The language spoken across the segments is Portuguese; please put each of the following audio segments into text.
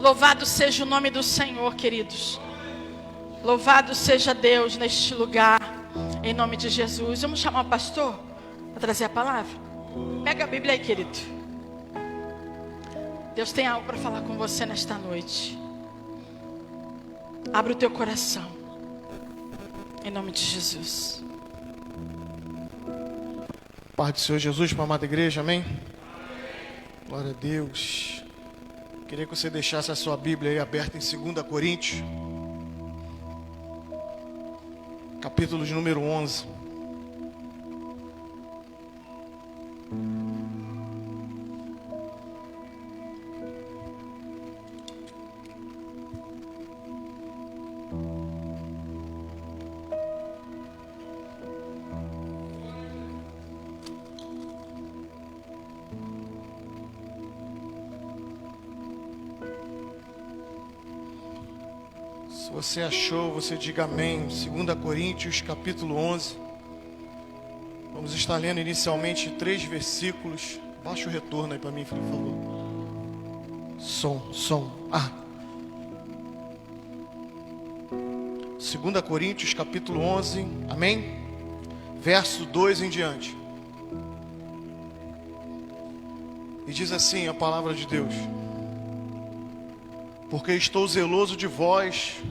Louvado seja o nome do Senhor, queridos. Louvado seja Deus neste lugar, em nome de Jesus. Vamos chamar o pastor para trazer a palavra. Pega a Bíblia aí, querido. Deus tem algo para falar com você nesta noite. Abre o teu coração, em nome de Jesus. Paz do Senhor Jesus para a amada igreja, amém? Glória a Deus. Queria que você deixasse a sua Bíblia aí aberta em 2 Coríntios, capítulo de número 11. Se você achou, você diga amém. 2 Coríntios, capítulo 11. Vamos estar lendo inicialmente 3 versículos. Baixa o retorno aí para mim, por favor. Som. 2 Coríntios, capítulo 11. Amém? Verso 2 em diante. E diz assim a palavra de Deus: porque estou zeloso de vós,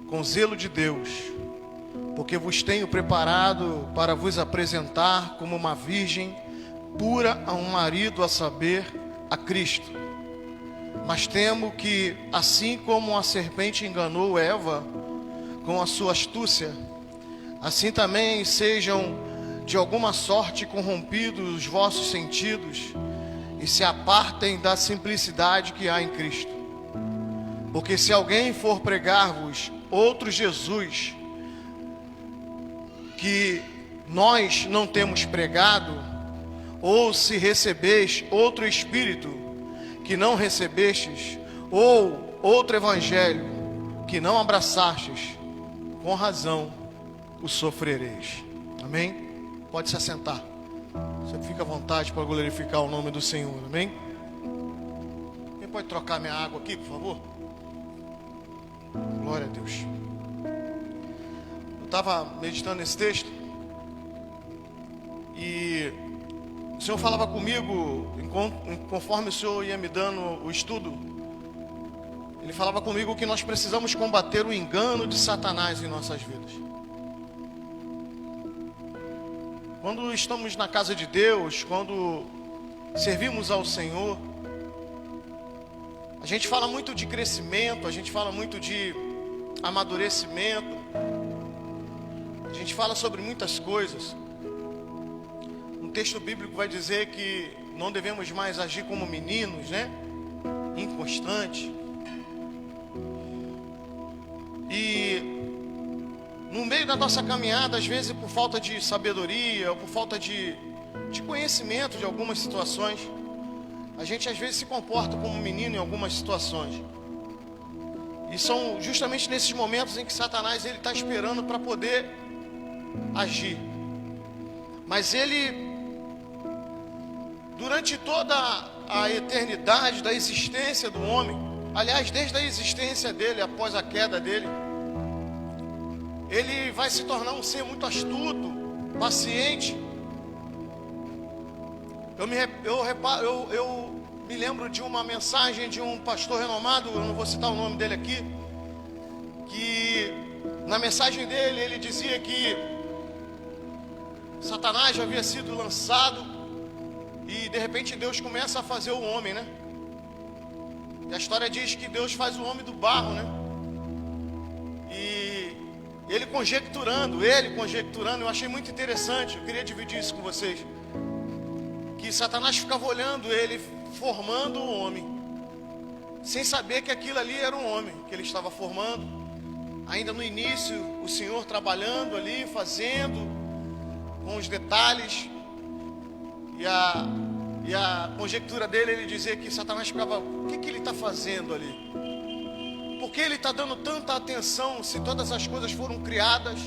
com zelo de Deus, porque vos tenho preparado para vos apresentar como uma virgem pura a um marido, a saber, a Cristo. Mas temo que, assim como a serpente enganou Eva com a sua astúcia, assim também sejam de alguma sorte corrompidos os vossos sentidos e se apartem da simplicidade que há em Cristo. Porque se alguém for pregar-vos outro Jesus, que nós não temos pregado, ou se recebeis outro Espírito, que não recebestes, ou outro Evangelho, que não abraçastes, com razão o sofrereis. Amém? Pode se assentar. Você fica à vontade para glorificar o nome do Senhor. Amém? Quem pode trocar minha água aqui, por favor? Glória a Deus. Eu estava meditando nesse texto e o Senhor falava comigo, conforme o Senhor ia me dando o estudo. Ele falava comigo que nós precisamos combater o engano de Satanás em nossas vidas. Quando estamos na casa de Deus, quando servimos ao Senhor, a gente fala muito de crescimento, a gente fala muito de amadurecimento, a gente fala sobre muitas coisas. Um texto bíblico vai dizer que não devemos mais agir como meninos, né? Inconstantes. E no meio da nossa caminhada, às vezes por falta de sabedoria, ou por falta de conhecimento de algumas situações, a gente às vezes se comporta como um menino em algumas situações. E são justamente nesses momentos em que Satanás está esperando para poder agir. Mas ele, durante toda a eternidade da existência do homem, aliás, desde a existência dele, após a queda dele, ele vai se tornar um ser muito astuto, paciente. Eu me lembro de uma mensagem de um pastor renomado, eu não vou citar o nome dele aqui, que na mensagem dele ele dizia que Satanás já havia sido lançado e de repente Deus começa a fazer o homem, né? E a história diz que Deus faz o homem do barro, né? E ele conjecturando, eu achei muito interessante, eu queria dividir isso com vocês. Que Satanás ficava olhando ele formando o homem, sem saber que aquilo ali era um homem que ele estava formando. Ainda no início, o Senhor trabalhando ali, fazendo, com os detalhes. E a conjectura dele, ele dizia que Satanás ficava: o que ele está fazendo ali? Por que ele está dando tanta atenção, se todas as coisas foram criadas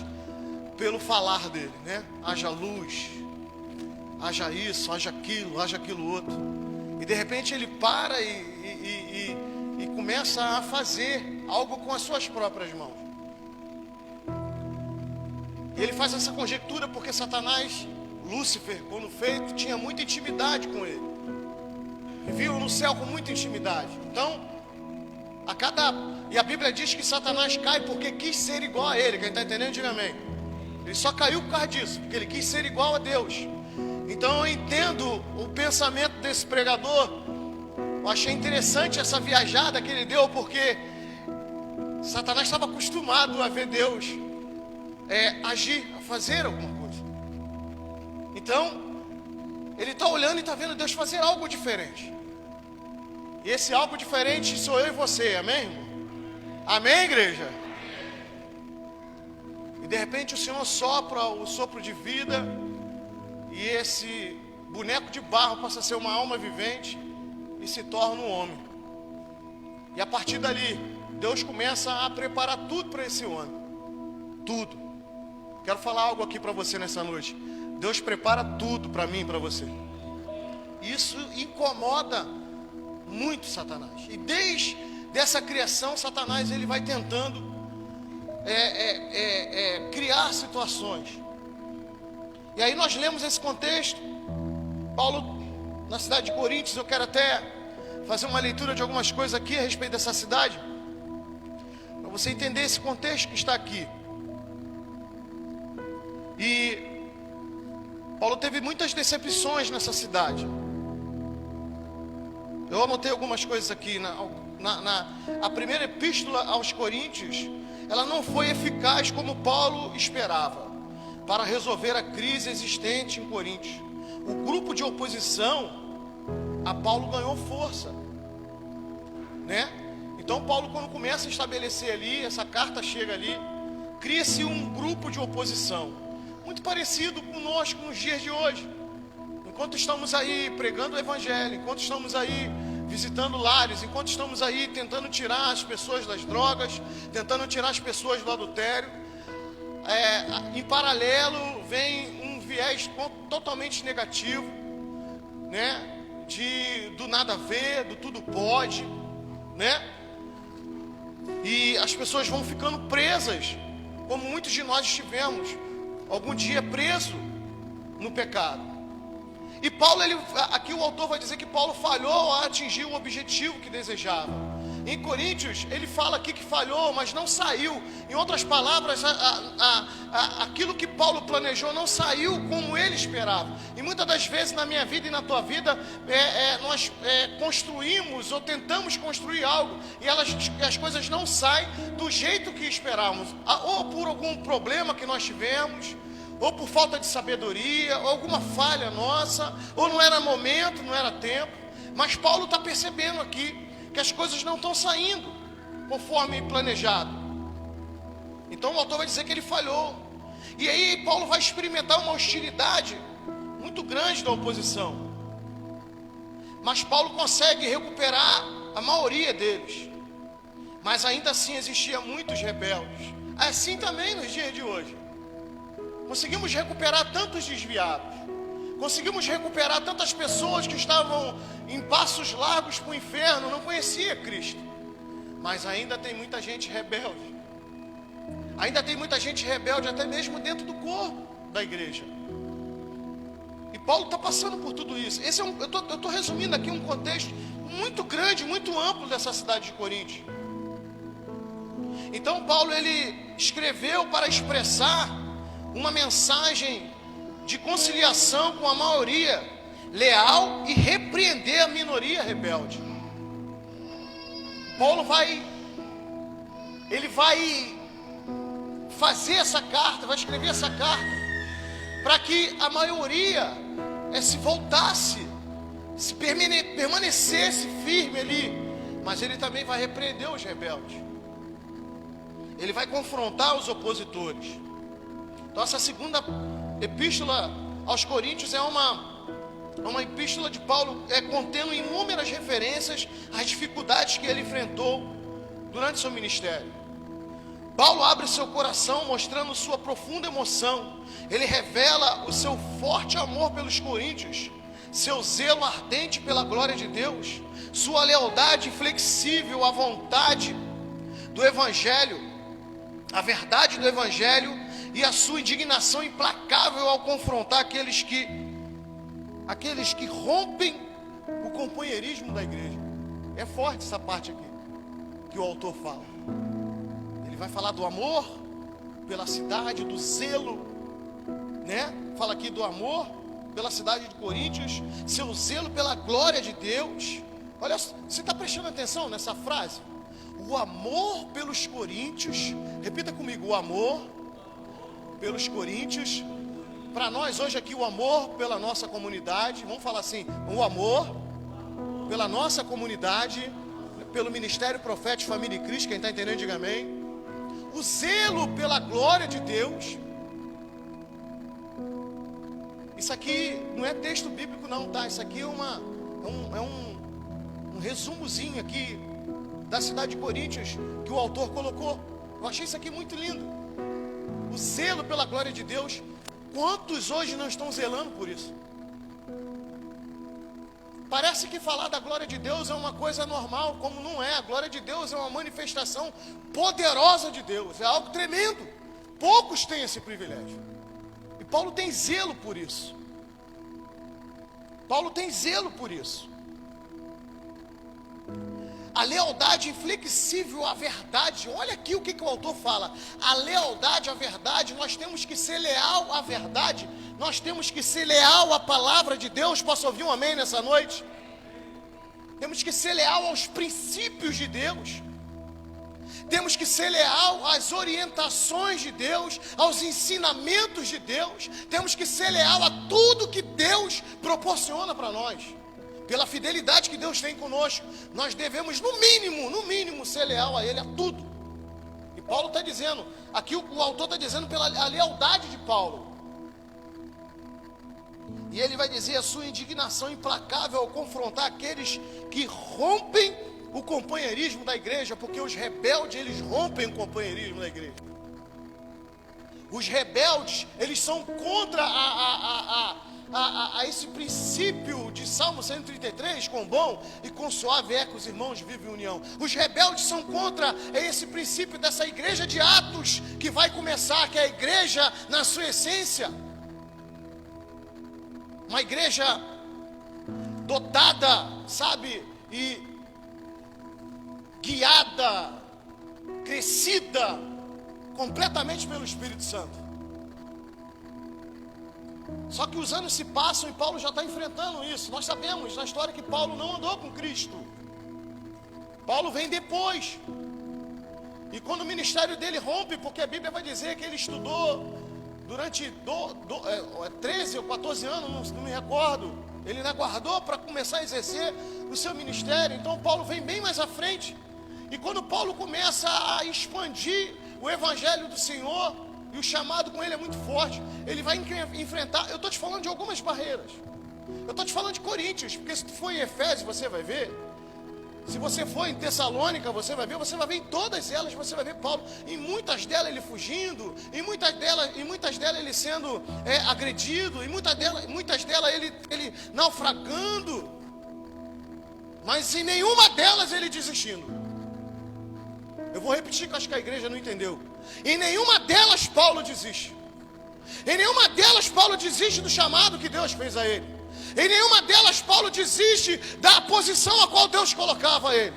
pelo falar dele, né? Haja luz, haja isso, haja aquilo outro. E de repente ele para e e começa a fazer algo com as suas próprias mãos. E ele faz essa conjectura porque Satanás, Lúcifer, quando feito, tinha muita intimidade com ele. Viviam no céu com muita intimidade. Então, e a Bíblia diz que Satanás cai porque quis ser igual a ele. Quem está entendendo, diga amém. Ele só caiu por causa disso, porque ele quis ser igual a Deus. Então eu entendo o pensamento desse pregador. Eu achei interessante essa viajada que ele deu, porque Satanás estava acostumado a ver Deus agir, a fazer alguma coisa. Então, ele está olhando e está vendo Deus fazer algo diferente. E esse algo diferente sou eu e você, amém, irmão? Amém, igreja? E de repente o Senhor sopra o sopro de vida, e esse boneco de barro passa a ser uma alma vivente e se torna um homem. E a partir dali, Deus começa a preparar tudo para esse homem. Tudo. Quero falar algo aqui para você nessa noite. Deus prepara tudo para mim e para você. Isso incomoda muito Satanás. E desde essa criação, Satanás ele vai tentando criar situações. E aí nós lemos esse contexto. Paulo, na cidade de Coríntios, eu quero até fazer uma leitura de algumas coisas aqui a respeito dessa cidade, para você entender esse contexto que está aqui. E Paulo teve muitas decepções nessa cidade. Eu anotei algumas coisas aqui. A primeira epístola aos Coríntios, ela não foi eficaz como Paulo esperava para resolver a crise existente em Coríntios. O grupo de oposição a Paulo ganhou força, né? Então Paulo, quando começa a estabelecer ali, essa carta chega ali, cria-se um grupo de oposição, muito parecido conosco nos dias de hoje. Enquanto estamos aí pregando o evangelho, enquanto estamos aí visitando lares, enquanto estamos aí tentando tirar as pessoas das drogas, tentando tirar as pessoas do adultério, em paralelo vem um viés totalmente negativo, né? Do nada a ver, do tudo pode, né? E as pessoas vão ficando presas, como muitos de nós estivemos algum dia preso no pecado. E Paulo, aqui o autor vai dizer que Paulo falhou a atingir o objetivo que desejava. Em Coríntios, ele fala aqui que falhou, mas não saiu. Em outras palavras, aquilo que Paulo planejou não saiu como ele esperava. E muitas das vezes na minha vida e na tua vida, nós construímos ou tentamos construir algo, e as coisas não saem do jeito que esperávamos. Ou por algum problema que nós tivemos, ou por falta de sabedoria, ou alguma falha nossa, ou não era momento, não era tempo. Mas Paulo está percebendo aqui que as coisas não estão saindo conforme planejado. Então o autor vai dizer que ele falhou. E aí Paulo vai experimentar uma hostilidade muito grande da oposição. Mas Paulo consegue recuperar a maioria deles. Mas ainda assim existia muitos rebeldes. Assim também nos dias de hoje. Conseguimos recuperar tantos desviados. Conseguimos recuperar tantas pessoas que estavam em passos largos para o inferno, não conhecia Cristo. Mas ainda tem muita gente rebelde. Ainda tem muita gente rebelde até mesmo dentro do corpo da igreja. E Paulo está passando por tudo isso. Eu estou resumindo aqui um contexto muito grande, muito amplo dessa cidade de Coríntios. Então Paulo ele escreveu para expressar uma mensagem de conciliação com a maioria leal e repreender a minoria rebelde. Paulo vai fazer essa carta, vai escrever essa carta para que a maioria se voltasse, permanecesse firme ali, mas ele também vai repreender os rebeldes. Ele vai confrontar os opositores. Então essa segunda epístola aos Coríntios é uma epístola de Paulo contendo inúmeras referências às dificuldades que ele enfrentou durante seu ministério. Paulo abre seu coração mostrando sua profunda emoção. Ele revela o seu forte amor pelos coríntios, seu zelo ardente pela glória de Deus, sua lealdade inflexível à vontade do Evangelho, a verdade do Evangelho, e a sua indignação implacável ao confrontar aqueles que rompem o companheirismo da igreja. É forte essa parte aqui que o autor fala. Ele vai falar do amor pela cidade, do zelo, né? Fala aqui do amor pela cidade de Coríntios, seu zelo pela glória de Deus. Olha, você está prestando atenção nessa frase? O amor pelos coríntios, repita comigo, o amor pelos coríntios. Para nós hoje aqui, o amor pela nossa comunidade, vamos falar assim, o amor pela nossa comunidade, pelo Ministério Profético Família e Cristo, quem está entendendo, diga amém. O zelo pela glória de Deus. Isso aqui não é texto bíblico não, tá? Isso aqui é um resumozinho aqui da cidade de Coríntios que o autor colocou. Eu achei isso aqui muito lindo. O zelo pela glória de Deus. Quantos hoje não estão zelando por isso? Parece que falar da glória de Deus é uma coisa normal, como não é. A glória de Deus é uma manifestação poderosa de Deus, é algo tremendo. Poucos têm esse privilégio. E Paulo tem zelo por isso. Paulo tem zelo por isso. A lealdade inflexível à verdade. Olha aqui o que o autor fala. A lealdade à verdade, nós temos que ser leal à verdade. Nós temos que ser leal à palavra de Deus. Posso ouvir um amém nessa noite? Temos que ser leal aos princípios de Deus. Temos que ser leal às orientações de Deus, aos ensinamentos de Deus. Temos que ser leal a tudo que Deus proporciona para nós. Pela fidelidade que Deus tem conosco, nós devemos no mínimo ser leal a Ele, a tudo. E Paulo está dizendo, aqui o autor está dizendo pela a lealdade de Paulo. E ele vai dizer a sua indignação implacável ao confrontar aqueles que rompem o companheirismo da igreja, porque os rebeldes, eles rompem o companheirismo da igreja. Os rebeldes, eles são contra a esse princípio de Salmo 133, com bom e com suave eco os irmãos vivem em união. Os rebeldes são contra esse princípio dessa igreja de Atos que vai começar, que é a igreja na sua essência. Uma igreja dotada, sabe, e guiada, crescida completamente pelo Espírito Santo. Só que os anos se passam e Paulo já está enfrentando isso. Nós sabemos na história que Paulo não andou com Cristo. Paulo vem depois. E quando o ministério dele rompe, porque a Bíblia vai dizer que ele estudou durante 13 ou 14 anos, não me recordo. Ele aguardou para começar a exercer o seu ministério. Então Paulo vem bem mais à frente. E quando Paulo começa a expandir o evangelho do Senhor, e o chamado com ele é muito forte, ele vai enfrentar, eu estou te falando de algumas barreiras. Eu estou te falando de Coríntios, porque se tu for em Efésios, você vai ver. Se você for em Tessalônica, você vai ver em todas elas, você vai ver Paulo, em muitas delas ele fugindo, em muitas delas ele sendo agredido, em muitas delas ele naufragando, mas em nenhuma delas ele desistindo. Eu vou repetir que acho que a igreja não entendeu. Em nenhuma delas Paulo desiste. Em nenhuma delas Paulo desiste do chamado que Deus fez a ele. Em nenhuma delas Paulo desiste da posição a qual Deus colocava ele.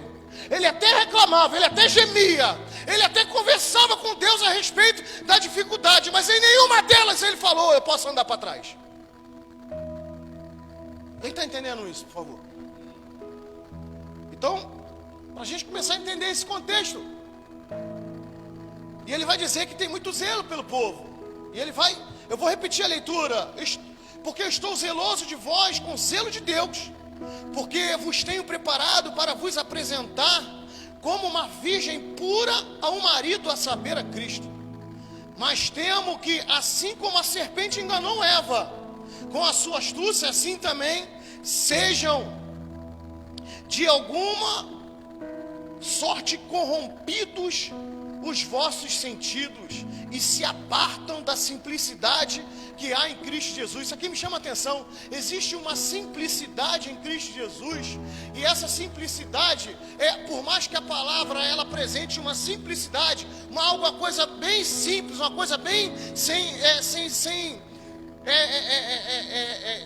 Ele até reclamava, ele até gemia, ele até conversava com Deus a respeito da dificuldade, mas em nenhuma delas ele falou, eu posso andar para trás. Quem está entendendo isso, por favor? Então, para a gente começar a entender esse contexto, e ele vai dizer que tem muito zelo pelo povo. E eu vou repetir a leitura. Porque eu estou zeloso de vós com zelo de Deus, porque vos tenho preparado para vos apresentar como uma virgem pura a um marido, a saber, a Cristo. Mas temo que, assim como a serpente enganou Eva com a sua astúcia, assim também sejam de alguma sorte corrompidos os vossos sentidos e se apartam da simplicidade que há em Cristo Jesus. Isso aqui me chama a atenção. Existe uma simplicidade em Cristo Jesus, e essa simplicidade por mais que a palavra ela apresente uma simplicidade, uma coisa bem simples, uma coisa bem sem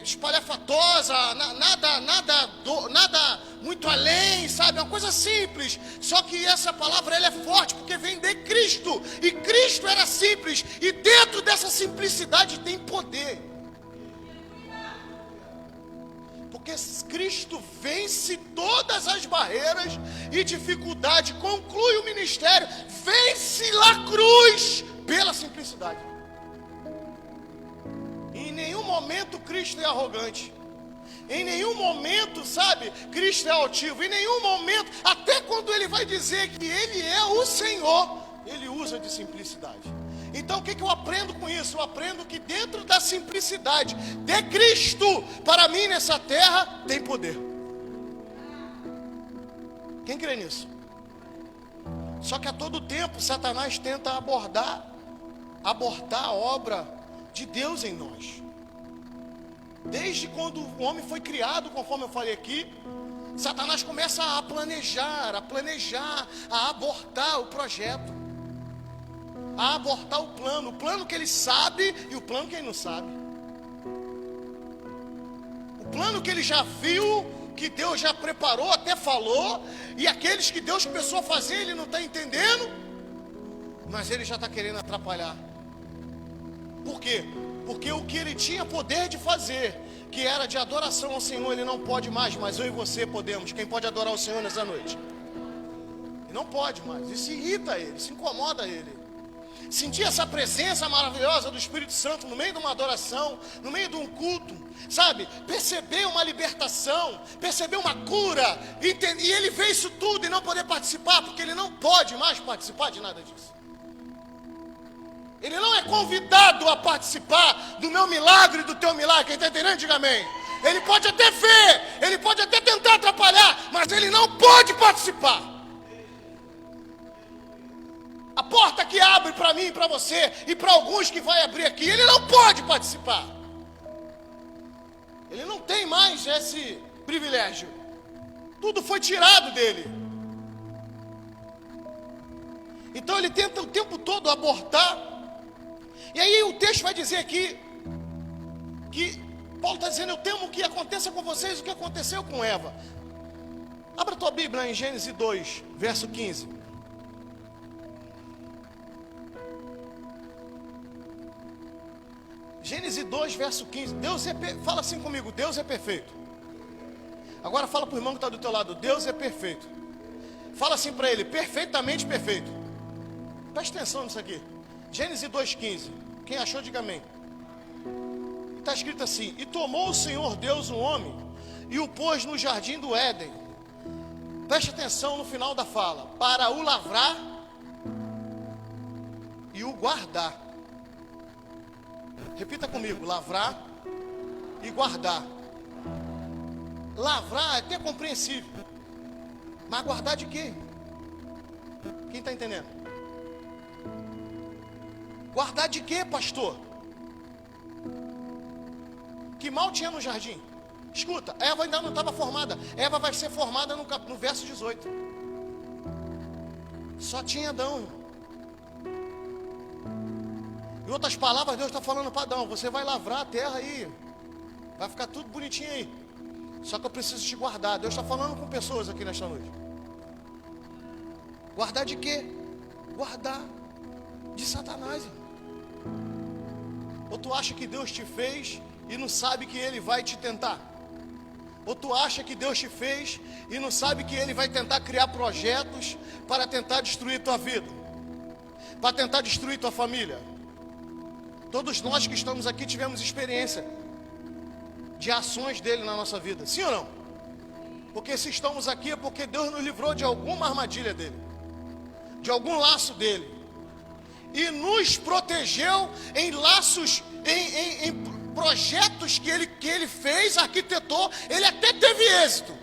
espalhafatosa, nada muito além, sabe? Uma coisa simples. Só que essa palavra ela é forte porque vem de Cristo, e Cristo era simples, e dentro dessa simplicidade tem poder. Porque Cristo vence todas as barreiras e dificuldade, conclui o ministério, vence lá a cruz pela simplicidade. Em nenhum momento Cristo é arrogante. Em nenhum momento, sabe, Cristo é altivo. Em nenhum momento, até quando ele vai dizer que ele é o Senhor, ele usa de simplicidade. Então o que eu aprendo com isso? Eu aprendo que dentro da simplicidade de Cristo, para mim nessa terra, tem poder. Quem crê nisso? Só que a todo tempo Satanás tenta abortar a obra de Deus em nós. Desde quando o homem foi criado, conforme eu falei aqui, Satanás começa a planejar, a abortar o projeto, a abortar o plano que ele sabe e o plano que ele não sabe. O plano que ele já viu, que Deus já preparou, até falou, e aqueles que Deus começou a fazer, ele não está entendendo, mas ele já está querendo atrapalhar. Por quê? Porque o que ele tinha poder de fazer, que era de adoração ao Senhor, ele não pode mais, mas eu e você podemos. Quem pode adorar o Senhor nessa noite? Ele não pode mais, isso irrita ele, isso incomoda ele. Sentir essa presença maravilhosa do Espírito Santo no meio de uma adoração, no meio de um culto, sabe? Perceber uma libertação, perceber uma cura, e ele vê isso tudo e não poder participar, porque ele não pode mais participar de nada disso. Ele não é convidado a participar do meu milagre e do teu milagre. Quem está entendendo, diga amém. Ele pode até ver, ele pode até tentar atrapalhar, mas ele não pode participar. A porta que abre para mim, para você e para alguns que vai abrir aqui, ele não pode participar. Ele não tem mais esse privilégio. Tudo foi tirado dele. Então ele tenta o tempo todo abortar. E aí o texto vai dizer aqui que Paulo está dizendo: eu temo que aconteça com vocês o que aconteceu com Eva. Abra tua Bíblia em Gênesis 2, verso 15. Gênesis 2, verso 15. Fala assim comigo: Deus é perfeito. Agora fala para o irmão que está do teu lado: Deus é perfeito. Fala assim para ele: perfeitamente perfeito. Presta atenção nisso aqui. Gênesis 2,15. Quem achou, diga amém. Está escrito assim: e tomou o Senhor Deus o homem e o pôs no jardim do Éden. Preste atenção no final da fala: para o lavrar e o guardar. Repita comigo: lavrar e guardar. Lavrar é até compreensível, mas guardar de quê? Quem está entendendo? Guardar de quê, pastor? Que mal tinha no jardim? Escuta, Eva ainda não estava formada. Eva vai ser formada no verso 18. Só tinha Adão. Em outras palavras, Deus está falando para Adão: você vai lavrar a terra aí, vai ficar tudo bonitinho aí, só que eu preciso te guardar. Deus está falando com pessoas aqui nesta noite. Guardar de quê? Guardar de Satanás, irmão. Ou tu acha que Deus te fez e não sabe que Ele vai te tentar? Ou tu acha que Deus te fez e não sabe que Ele vai tentar criar projetos para tentar destruir tua vida, para tentar destruir tua família? Todos nós que estamos aqui tivemos experiência de ações dele na nossa vida, sim ou não? Porque se estamos aqui é porque Deus nos livrou de alguma armadilha dele, de algum laço dele, e nos protegeu em laços, em projetos que ele fez, arquitetou. Ele até teve êxito,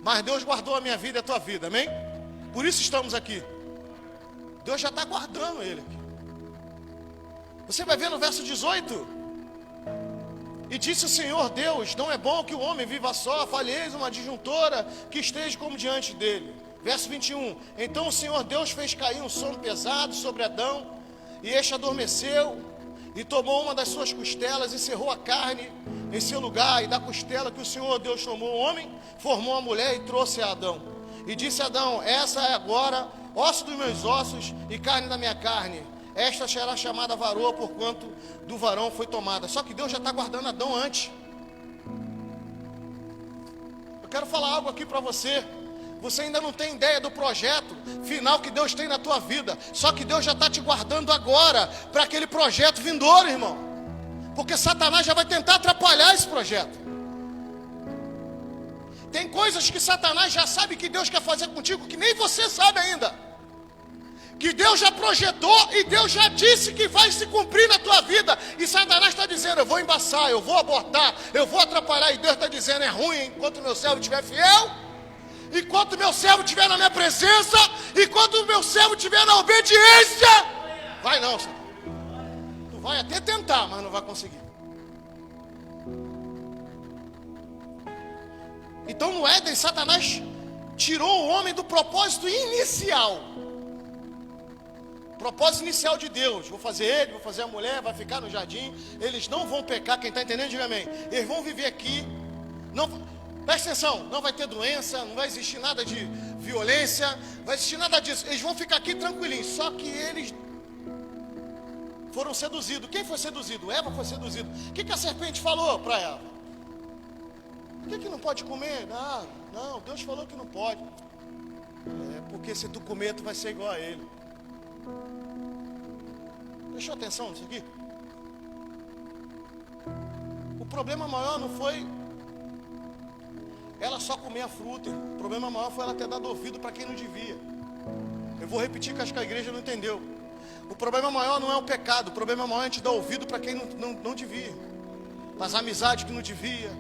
mas Deus guardou a minha vida e a tua vida, amém? Por isso estamos aqui. Deus já está guardando ele aqui. Você vai ver no verso 18. E disse o Senhor Deus: não é bom que o homem viva só, falheis uma disjuntora que esteja como diante dele. Verso 21. Então o Senhor Deus fez cair um sono pesado sobre Adão, e este adormeceu, e tomou uma das suas costelas, e cerrou a carne em seu lugar, e da costela que o Senhor Deus tomou o homem, formou a mulher e trouxe a Adão. E disse a Adão: essa é agora osso dos meus ossos e carne da minha carne. Esta será chamada varoa, porquanto do varão foi tomada. Só que Deus já está guardando Adão antes. Eu quero falar algo aqui para você. Você ainda não tem ideia do projeto final que Deus tem na tua vida. Só que Deus já está te guardando agora para aquele projeto vindouro, irmão. Porque Satanás já vai tentar atrapalhar esse projeto. Tem coisas que Satanás já sabe que Deus quer fazer contigo, que nem você sabe ainda. Que Deus já projetou e Deus já disse que vai se cumprir na tua vida. E Satanás está dizendo: eu vou embaçar, eu vou abortar, eu vou atrapalhar. E Deus está dizendo: é ruim enquanto meu servo estiver fiel, enquanto meu servo estiver na minha presença, enquanto meu servo estiver na obediência. Vai não, Senhor. Tu vai até tentar, mas não vai conseguir. Então no Éden, Satanás tirou o homem do propósito inicial. Propósito inicial de Deus: vou fazer ele, vou fazer a mulher, vai ficar no jardim. Eles não vão pecar, quem está entendendo, diga amém. Eles vão viver aqui. Não, presta atenção, não vai ter doença, não vai existir nada de violência, não vai existir nada disso. Eles vão ficar aqui tranquilinhos. Só que eles foram seduzidos. Quem foi seduzido? Eva foi seduzida. O que a serpente falou para Eva? Por que não pode comer? Não, Deus falou que não pode. Porque se tu comer, tu vai ser igual a ele. Prestou atenção nisso aqui? O problema maior não foi ela só comer a fruta. O problema maior foi ela ter dado ouvido para quem não devia. Eu vou repetir que acho que a igreja não entendeu. O problema maior não é o pecado. O problema maior é a gente dar ouvido para quem não devia. Para as amizades que não devia.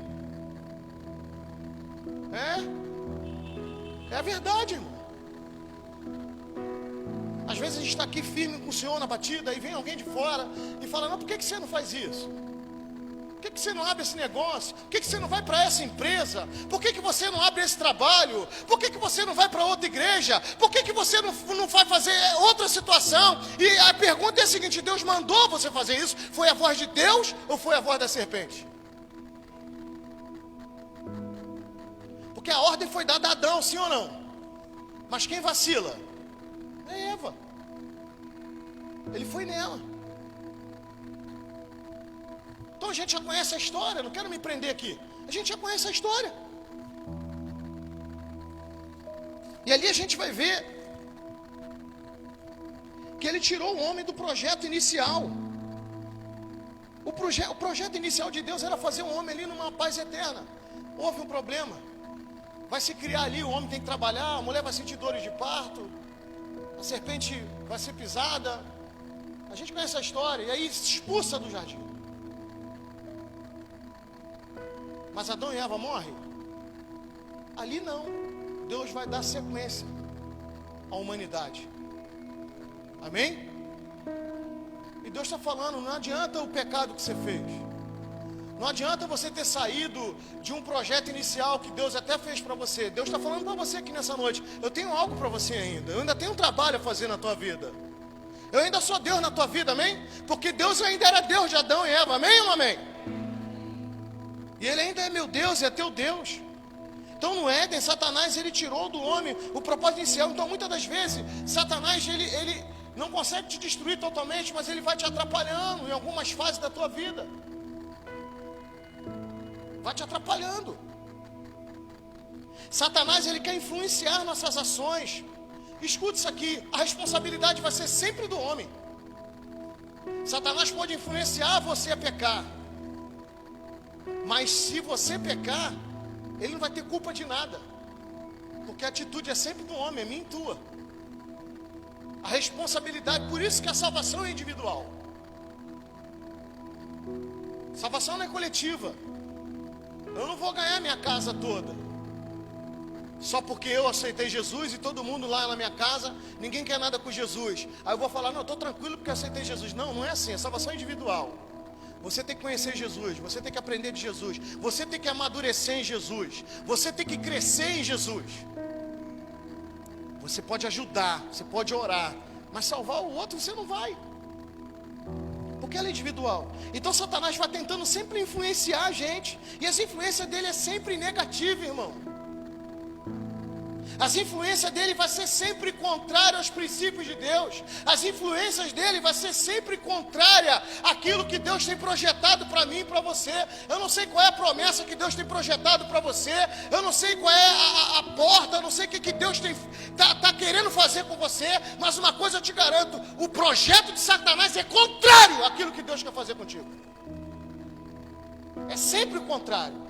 É a verdade, irmão. Às vezes a gente está aqui firme com o Senhor na batida, e vem alguém de fora e fala: não, por que você não faz isso? Por que você não abre esse negócio? Por que você não vai para essa empresa? Por que você não abre esse trabalho? Por que você não vai para outra igreja? Por que você não vai fazer outra situação? E a pergunta é a seguinte: Deus mandou você fazer isso? Foi a voz de Deus ou foi a voz da serpente? Porque a ordem foi dada a Adão, sim ou não? Mas quem vacila? É Eva. Ele foi nela. Então a gente já conhece a história. Não quero me prender aqui. A gente já conhece a história. E ali a gente vai ver que ele tirou o homem do projeto inicial. O projeto inicial de Deus era fazer um homem ali numa paz eterna. Houve um problema. Vai se criar ali, o homem tem que trabalhar, a mulher vai sentir dores de parto, a serpente vai ser pisada. A gente conhece a história. E aí se expulsa do jardim. Mas Adão e Eva morrem? Ali não. Deus vai dar sequência à humanidade. Amém? E Deus está falando: não adianta o pecado que você fez. Não adianta você ter saído de um projeto inicial que Deus até fez para você. Deus está falando para você aqui nessa noite: eu tenho algo para você ainda. Eu ainda tenho um trabalho a fazer na tua vida. Eu ainda sou Deus na tua vida, amém? Porque Deus ainda era Deus de Adão e Eva, amém ou amém? E Ele ainda é meu Deus e é teu Deus. Então no Éden, Satanás ele tirou do homem o propósito inicial. Então muitas das vezes, Satanás ele não consegue te destruir totalmente, mas ele vai te atrapalhando em algumas fases da tua vida. Vai te atrapalhando. Satanás ele quer influenciar nossas ações. Escute isso aqui: a responsabilidade vai ser sempre do homem. Satanás pode influenciar você a pecar, mas se você pecar, ele não vai ter culpa de nada, porque a atitude é sempre do homem, é minha e tua. A responsabilidade, por isso que a salvação é individual. Salvação não é coletiva. Eu não vou ganhar minha casa toda. Só porque eu aceitei Jesus e todo mundo lá na minha casa, ninguém quer nada com Jesus. Aí eu vou falar, não, eu estou tranquilo porque eu aceitei Jesus. Não, não é assim, é salvação individual. Você tem que conhecer Jesus, você tem que aprender de Jesus, você tem que amadurecer em Jesus, você tem que crescer em Jesus. Você pode ajudar, você pode orar, mas salvar o outro você não vai. Porque ela é individual. Então Satanás vai tentando sempre influenciar a gente. E essa influência dele é sempre negativa, irmão. As influências dele vai ser sempre contrária aos princípios de Deus. As influências dele vai ser sempre contrária àquilo que Deus tem projetado para mim e para você. Eu não sei qual é a promessa que Deus tem projetado para você. Eu não sei qual é a porta. Eu não sei o que Deus tá querendo fazer com você. Mas uma coisa eu te garanto: o projeto de Satanás é contrário àquilo que Deus quer fazer contigo. É sempre o contrário.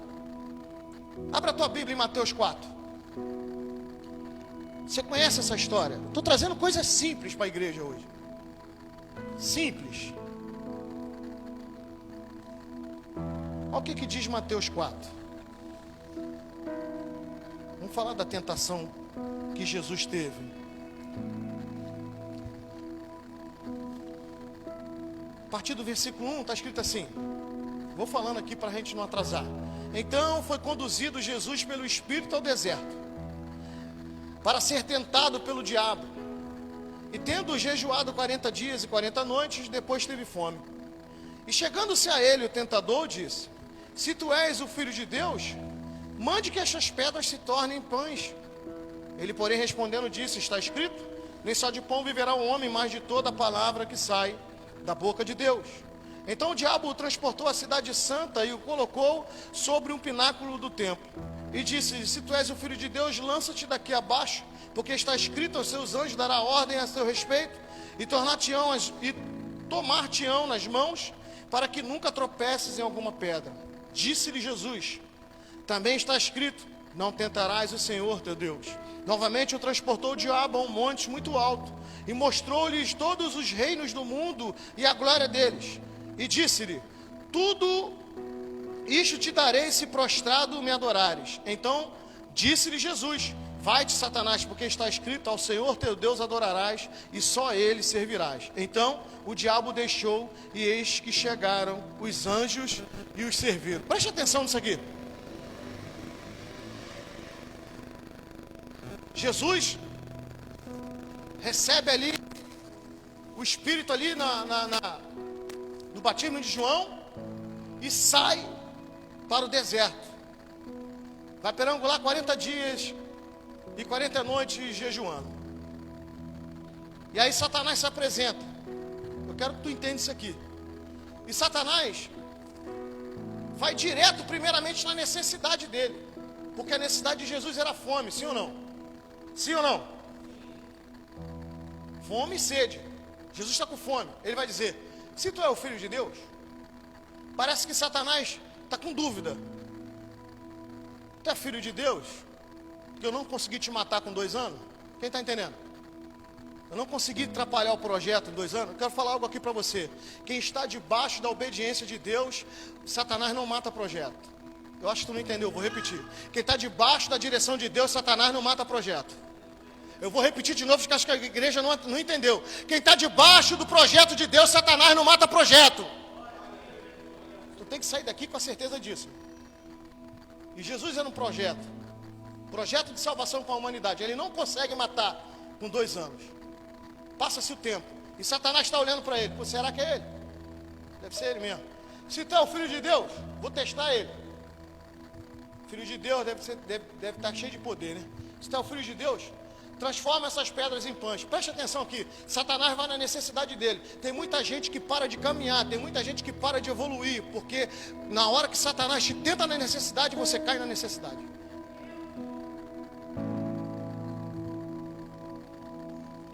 Abra a tua Bíblia em Mateus 4. Você conhece essa história? Estou trazendo coisas simples para a igreja hoje. Simples. Olha o que diz Mateus 4. Vamos falar da tentação que Jesus teve. A partir do versículo 1 está escrito assim. Vou falando aqui para a gente não atrasar. Então foi conduzido Jesus pelo Espírito ao deserto, para ser tentado pelo diabo. E tendo jejuado 40 dias e 40 noites, depois teve fome. E chegando-se a ele o tentador, disse: se tu és o Filho de Deus, mande que estas pedras se tornem pães. Ele, porém, respondendo, disse: está escrito, nem só de pão viverá o homem, mas de toda a palavra que sai da boca de Deus. Então o diabo o transportou à cidade santa e o colocou sobre um pináculo do templo. E disse: se tu és o Filho de Deus, lança-te daqui abaixo, porque está escrito: aos seus anjos dará ordem a seu respeito, e tomar-te-ão nas mãos, para que nunca tropeces em alguma pedra. Disse-lhe Jesus: também está escrito: não tentarás o Senhor teu Deus. Novamente o transportou o diabo a um monte muito alto, e mostrou-lhes todos os reinos do mundo e a glória deles. E disse-lhe: tudo isto te darei se prostrado me adorares. Então disse-lhe Jesus: vai-te, Satanás, porque está escrito: ao Senhor teu Deus adorarás, e só a ele servirás. Então o diabo deixou, e eis que chegaram os anjos e os serviram. Preste atenção nisso aqui. Jesus recebe ali o Espírito ali no batismo de João e sai para o deserto. Vai perambular 40 dias e 40 noites jejuando. E aí Satanás se apresenta. Eu quero que tu entenda isso aqui. E Satanás vai direto primeiramente na necessidade dele. Porque a necessidade de Jesus era fome, sim ou não? Sim ou não? Fome e sede. Jesus está com fome. Ele vai dizer: se tu é o Filho de Deus. Parece que Satanás está com dúvida. Tu é filho de Deus? Que eu não consegui te matar com 2 anos? Quem está entendendo? Eu não consegui atrapalhar o projeto em 2 anos? Eu quero falar algo aqui para você. Quem está debaixo da obediência de Deus, Satanás não mata projeto. Eu acho que tu não entendeu, vou repetir. Quem está debaixo da direção de Deus, Satanás não mata projeto. Eu vou repetir de novo, porque acho que a igreja não entendeu. Quem está debaixo do projeto de Deus, Satanás não mata projeto. Tu tem que sair daqui com a certeza disso. E Jesus era um projeto de salvação para a humanidade. Ele não consegue matar com 2 anos. Passa-se o tempo. E Satanás está olhando para ele. Pô, será que é ele? Deve ser ele mesmo. Se tu é o Filho de Deus, vou testar ele. Filho de Deus deve estar cheio de poder, né? Se tu é o Filho de Deus, transforma essas pedras em pães. Preste atenção aqui. Satanás vai na necessidade dele. Tem muita gente que para de caminhar. Tem muita gente que para de evoluir. Porque na hora que Satanás te tenta na necessidade, você cai na necessidade.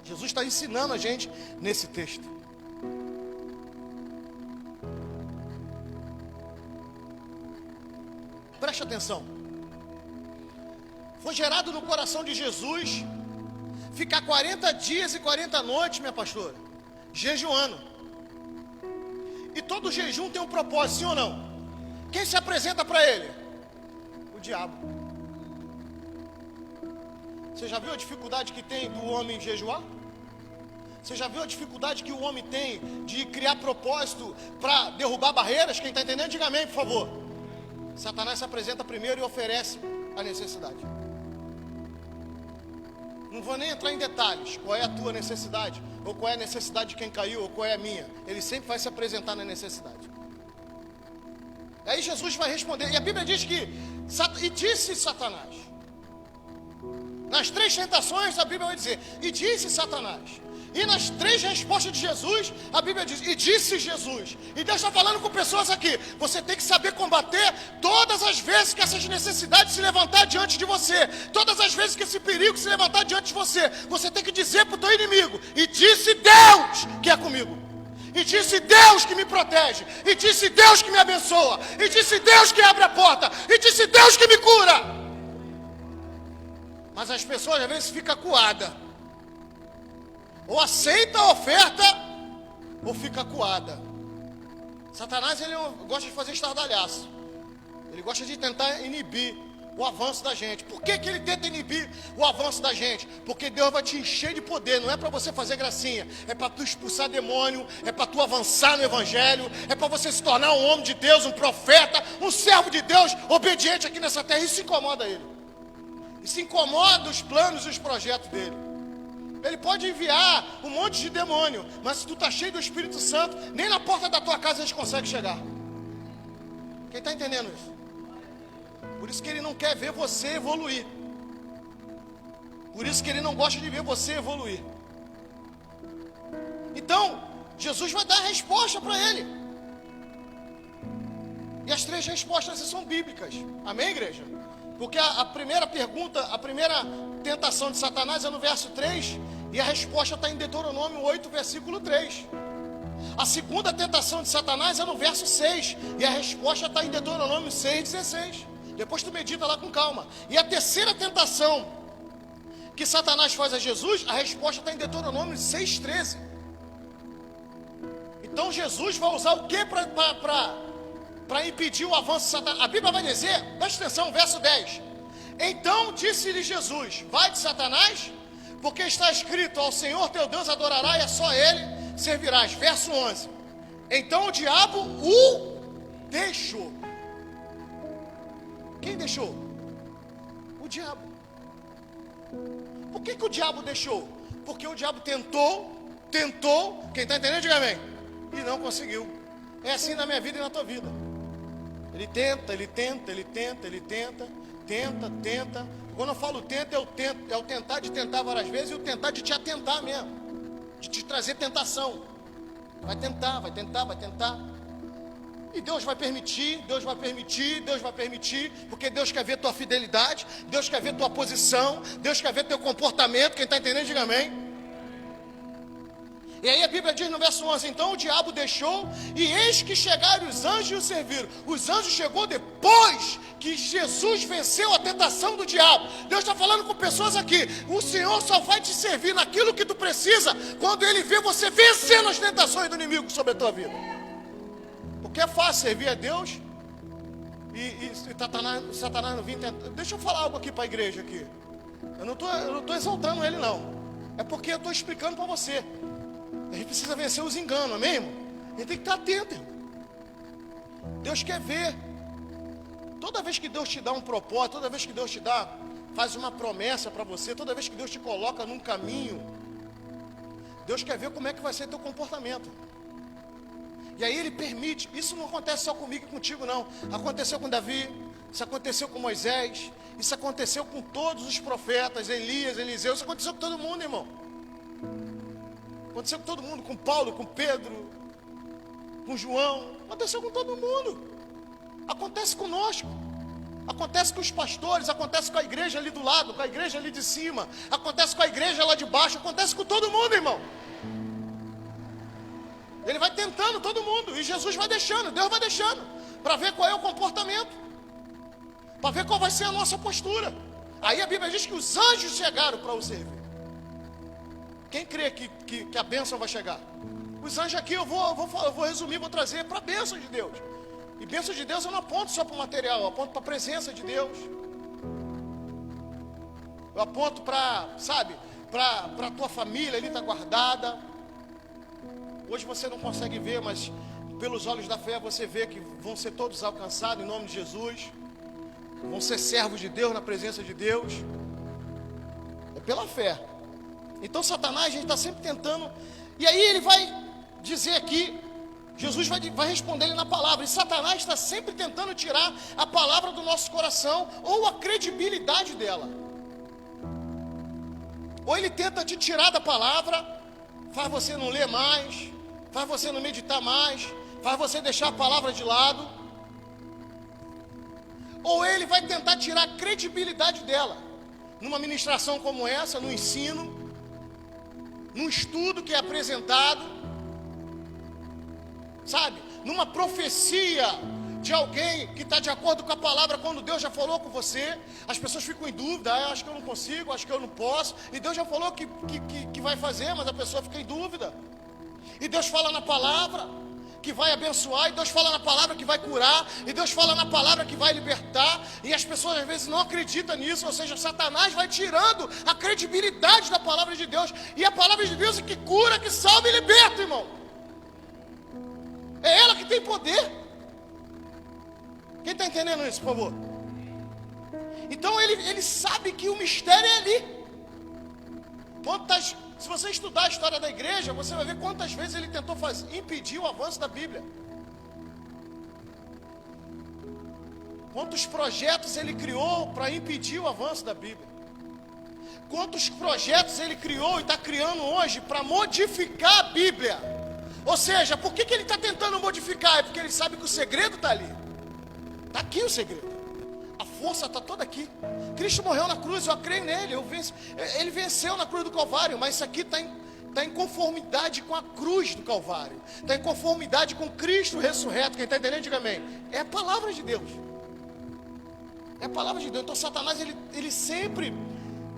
Jesus está ensinando a gente nesse texto. Preste atenção. Foi gerado no coração de Jesus ficar 40 dias e 40 noites, minha pastora, jejuando. E todo jejum tem um propósito, sim ou não? Quem se apresenta para ele? O diabo. Você já viu a dificuldade que tem do homem jejuar? Você já viu a dificuldade que o homem tem de criar propósito para derrubar barreiras? Quem está entendendo, diga amém, por favor. Satanás se apresenta primeiro e oferece a necessidade. Não vou nem entrar em detalhes, qual é a tua necessidade, ou qual é a necessidade de quem caiu, ou qual é a minha. Ele sempre vai se apresentar na necessidade. Aí Jesus vai responder, e a Bíblia diz que, e disse Satanás, nas 3 tentações a Bíblia vai dizer, e disse Satanás. E nas 3 respostas de Jesus, a Bíblia diz, e disse Jesus. E Deus está falando com pessoas aqui, você tem que saber combater todas as vezes que essas necessidades se levantar diante de você, todas as vezes que esse perigo se levantar diante de você, você tem que dizer para o teu inimigo, e disse Deus que é comigo, e disse Deus que me protege, e disse Deus que me abençoa, e disse Deus que abre a porta, e disse Deus que me cura. Mas as pessoas às vezes ficam acuadas, ou aceita a oferta, ou fica acuada. Satanás, ele gosta de fazer estardalhaço. Ele gosta de tentar inibir o avanço da gente. Por que ele tenta inibir o avanço da gente? Porque Deus vai te encher de poder. Não é para você fazer gracinha. É para tu expulsar demônio. É para tu avançar no evangelho. É para você se tornar um homem de Deus, um profeta, um servo de Deus, obediente aqui nessa terra. Isso incomoda ele. Isso incomoda os planos e os projetos dele. Ele pode enviar um monte de demônio, mas se tu está cheio do Espírito Santo, nem na porta da tua casa a gente consegue chegar. Quem está entendendo isso? Por isso que ele não quer ver você evoluir. Por isso que ele não gosta de ver você evoluir. Então, Jesus vai dar a resposta para ele. E as 3 respostas são bíblicas. Amém, igreja? Porque a primeira pergunta, a primeira tentação de Satanás é no verso 3, e a resposta está em Deuteronômio 8, versículo 3. A segunda tentação de Satanás é no verso 6, e a resposta está em Deuteronômio 6, 16. Depois tu medita lá com calma. E a terceira tentação que Satanás faz a Jesus, a resposta está em Deuteronômio 6, 13. Então Jesus vai usar o que para impedir o avanço de Satanás? A Bíblia vai dizer, preste atenção, verso 10. Então disse-lhe Jesus, vai de Satanás, porque está escrito, ao Senhor teu Deus adorarás e a só Ele servirás. Verso 11. Então o diabo o deixou. Quem deixou? O diabo. Por que o diabo deixou? Porque o diabo tentou, quem está entendendo, diga amém, e não conseguiu. É assim na minha vida e na tua vida. Ele tenta. Quando eu falo tenta, é o tentar de tentar várias vezes e o tentar de te atentar mesmo, de te trazer tentação. Vai tentar. E Deus vai permitir, porque Deus quer ver tua fidelidade, Deus quer ver tua posição, Deus quer ver teu comportamento. Quem está entendendo, diga amém. E aí a Bíblia diz no verso 11, então o diabo deixou, e eis que chegaram os anjos e o serviram. Os anjos chegou depois que Jesus venceu a tentação do diabo. Deus está falando com pessoas aqui, o Senhor só vai te servir naquilo que tu precisa, quando Ele vê você vencendo as tentações do inimigo sobre a tua vida. Porque é fácil servir a Deus, e Satanás não vem tentar. Deixa eu falar algo aqui para a igreja aqui. Eu não estou exaltando ele não, é porque eu estou explicando para você. A gente precisa vencer os enganos, amém, irmão? A gente tem que estar atento, irmão. Deus quer ver. Toda vez que Deus te dá um propósito, toda vez que Deus te faz uma promessa para você, toda vez que Deus te coloca num caminho, Deus quer ver como é que vai ser teu comportamento. E aí Ele permite. Isso não acontece só comigo e contigo não. Aconteceu com Davi, isso aconteceu com Moisés, isso aconteceu com todos os profetas, Elias, Eliseu, isso aconteceu com todo mundo, irmão. Aconteceu com todo mundo, com Paulo, com Pedro, com João. Aconteceu com todo mundo. Acontece conosco. Acontece com os pastores, acontece com a igreja ali do lado, com a igreja ali de cima, acontece com a igreja lá de baixo, acontece com todo mundo, irmão. Ele vai tentando todo mundo, e Jesus vai deixando, Deus vai deixando, para ver qual é o comportamento, para ver qual vai ser a nossa postura. Aí a Bíblia diz que os anjos chegaram para o servir. Quem crê que a bênção vai chegar? Os anjos aqui eu vou resumir, vou trazer para a bênção de Deus. E bênção de Deus eu não aponto só para o material, eu aponto para a presença de Deus. Eu aponto para, sabe, para a tua família ali está guardada. Hoje você não consegue ver, mas pelos olhos da fé você vê que vão ser todos alcançados em nome de Jesus. Vão ser servos de Deus na presença de Deus. É pela fé. Então Satanás, a gente está sempre tentando. E aí ele vai dizer aqui, Jesus vai responder ele na palavra. E Satanás está sempre tentando tirar a palavra do nosso coração, ou a credibilidade dela. Ou ele tenta te tirar da palavra, faz você não ler mais, faz você não meditar mais, faz você deixar a palavra de lado. Ou ele vai tentar tirar a credibilidade dela, numa ministração como essa, no ensino, num estudo que é apresentado, sabe, numa profecia de alguém que está de acordo com a palavra, quando Deus já falou com você, as pessoas ficam em dúvida, eu acho que eu não consigo, acho que eu não posso, e Deus já falou que vai fazer, mas a pessoa fica em dúvida, e Deus fala na palavra que vai abençoar, e Deus fala na palavra que vai curar, e Deus fala na palavra que vai libertar, e as pessoas às vezes não acreditam nisso, ou seja, Satanás vai tirando a credibilidade da palavra de Deus, e a palavra de Deus é que cura, que salva e liberta, irmão. É ela que tem poder. Quem está entendendo isso, por favor? Então ele sabe que o mistério é ali. Se você estudar a história da igreja, você vai ver quantas vezes ele tentou impedir o avanço da Bíblia. Quantos projetos ele criou para impedir o avanço da Bíblia. Quantos projetos ele criou e está criando hoje para modificar a Bíblia. Ou seja, por que ele está tentando modificar? É porque ele sabe que o segredo está ali. Está aqui o segredo. A força está toda aqui. Cristo morreu na cruz, eu creio nele. Ele venceu na cruz do Calvário. Mas isso aqui está em conformidade com a cruz do Calvário. Está em conformidade com Cristo ressurreto. Quem está entendendo, diga amém. É a palavra de Deus. É a palavra de Deus. Então Satanás, ele sempre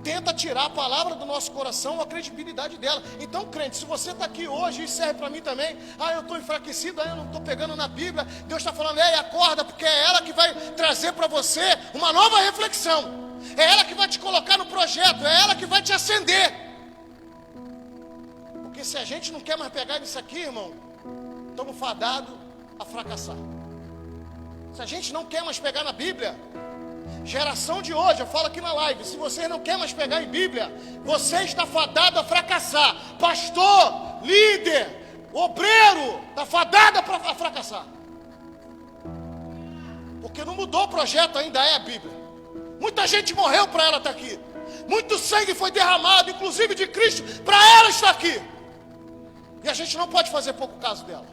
tenta tirar a palavra do nosso coração, a credibilidade dela. Então, crente, se você está aqui hoje, isso serve para mim também. Eu estou enfraquecido, eu não estou pegando na Bíblia. Deus está falando, ei, acorda, porque é ela que vai trazer para você uma nova reflexão. É ela que vai te colocar no projeto, é ela que vai te acender. Porque se a gente não quer mais pegar nisso aqui, irmão, estamos fadados a fracassar. Se a gente não quer mais pegar na Bíblia, geração de hoje, eu falo aqui na live, se você não quer mais pegar em Bíblia, você está fadado a fracassar. Pastor, líder, obreiro, está fadado a fracassar. Porque não mudou o projeto, ainda é a Bíblia. Muita gente morreu para ela estar aqui. Muito sangue foi derramado, inclusive de Cristo, para ela estar aqui. E a gente não pode fazer pouco caso dela,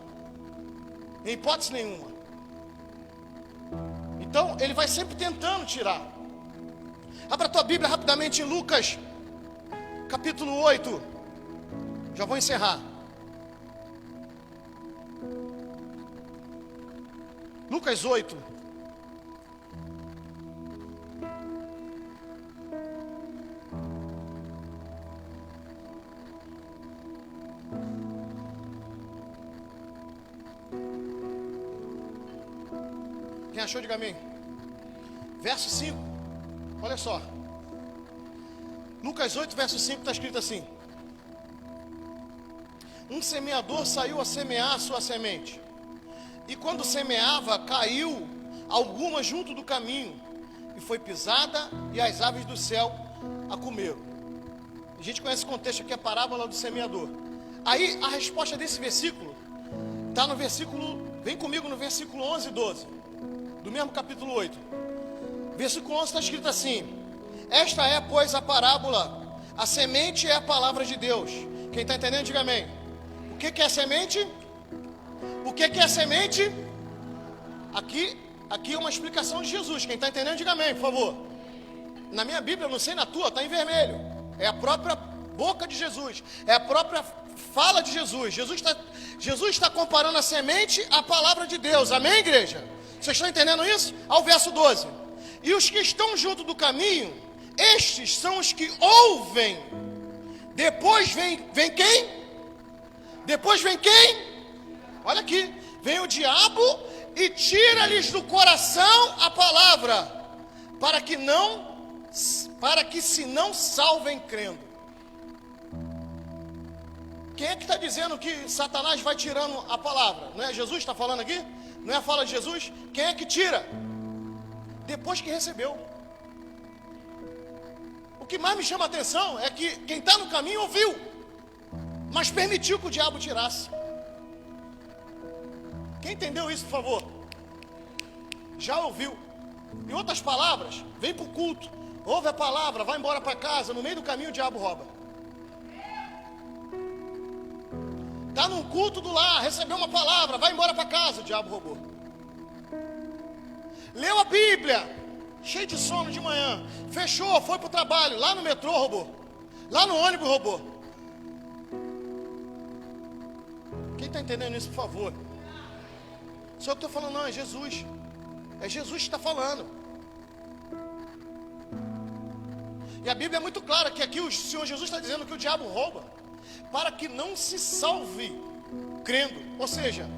em hipótese nenhuma. Então, ele vai sempre tentando tirar. Abra a tua Bíblia rapidamente em Lucas, capítulo 8. Já vou encerrar. Lucas 8. Quem achou, diga amém. Verso 5. Olha só. Lucas 8, verso 5 está escrito assim: um semeador saiu a semear a sua semente. E quando semeava, caiu alguma junto do caminho, e foi pisada, e as aves do céu a comeram. A gente conhece o contexto aqui, a parábola do semeador. Aí a resposta desse versículo está no versículo, vem comigo no versículo 11 e 12 do mesmo capítulo 8. Versículo 11 está escrito assim: esta é, pois, a parábola. A semente é a palavra de Deus. Quem está entendendo, diga amém. O que é semente? O que é semente? Aqui é uma explicação de Jesus. Quem está entendendo, diga amém, por favor. Na minha Bíblia, eu não sei na tua, está em vermelho. É a própria boca de Jesus. É a própria fala de Jesus. Jesus está comparando a semente à palavra de Deus. Amém, igreja? Vocês estão entendendo isso? Ao verso 12. E os que estão junto do caminho, estes são os que ouvem. Depois vem quem? Depois vem quem? Olha aqui. Vem o diabo e tira-lhes do coração a palavra, para que não para que se não salvem crendo. Quem é que está dizendo que Satanás vai tirando a palavra? Não é Jesus que está falando aqui? Não é a fala de Jesus? Quem é que tira? Depois que recebeu. O que mais me chama a atenção é que quem está no caminho ouviu, mas permitiu que o diabo tirasse. Quem entendeu isso, por favor? Já ouviu. Em outras palavras, vem para o culto, ouve a palavra, vai embora para casa, no meio do caminho o diabo rouba. Está num culto do lar, recebeu uma palavra, vai embora para casa, o diabo roubou. Leu a Bíblia, cheio de sono de manhã, fechou, foi para o trabalho, lá no metrô roubou, lá no ônibus roubou. Quem está entendendo isso, por favor? Só que eu estou falando, não, é Jesus. É Jesus que está falando. E a Bíblia é muito clara que aqui o Senhor Jesus está dizendo que o diabo rouba para que não se salve crendo. Ou seja,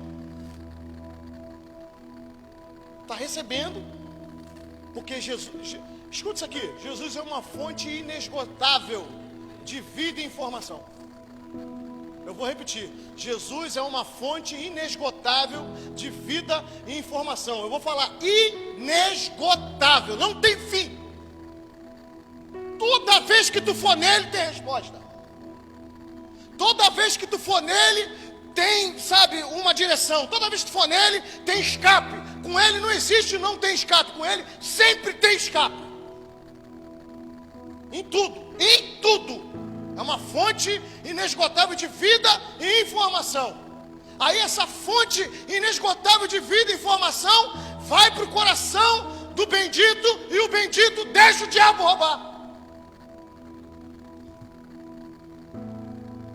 está recebendo, porque Jesus, escuta isso aqui, Jesus é uma fonte inesgotável de vida e informação. Eu vou repetir, Jesus é uma fonte inesgotável de vida e informação. Eu vou falar inesgotável, não tem fim. Toda vez que tu for nele tem resposta. Toda vez que tu for nele tem, sabe, uma direção. Toda vez que tu for nele tem escape. Com ele não existe não tem escape. Com ele sempre tem escape. Em tudo, em tudo. É uma fonte inesgotável de vida e informação. Aí essa fonte inesgotável de vida e informação vai para o coração do bendito e o bendito deixa o diabo roubar.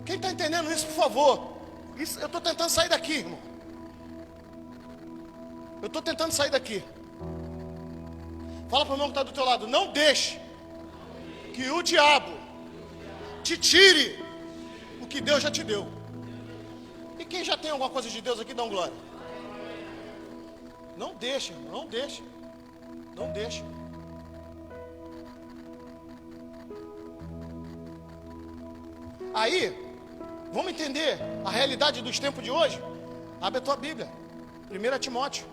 Quem está entendendo isso, por favor? Isso, eu estou tentando sair daqui, irmão. Eu estou tentando sair daqui. Fala para o irmão que está do teu lado. Não deixe que o diabo te tire o que Deus já te deu. E quem já tem alguma coisa de Deus aqui, dá um glória. Não deixe, irmão, não deixe. Não deixe. Aí, vamos entender a realidade dos tempos de hoje? Abre a tua Bíblia, 1 Timóteo.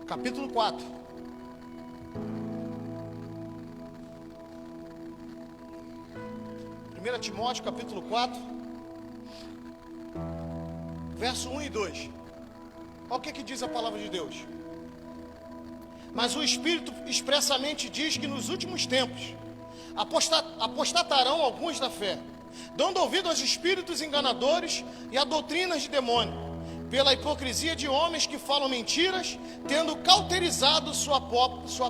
Capítulo 4. Primeira Timóteo, capítulo 4, verso 1 e 2. Olha o que diz a palavra de Deus. Mas o Espírito expressamente diz que nos últimos tempos apostatarão alguns da fé, dando ouvido aos espíritos enganadores e a doutrinas de demônio, pela hipocrisia de homens que falam mentiras, tendo cauterizado sua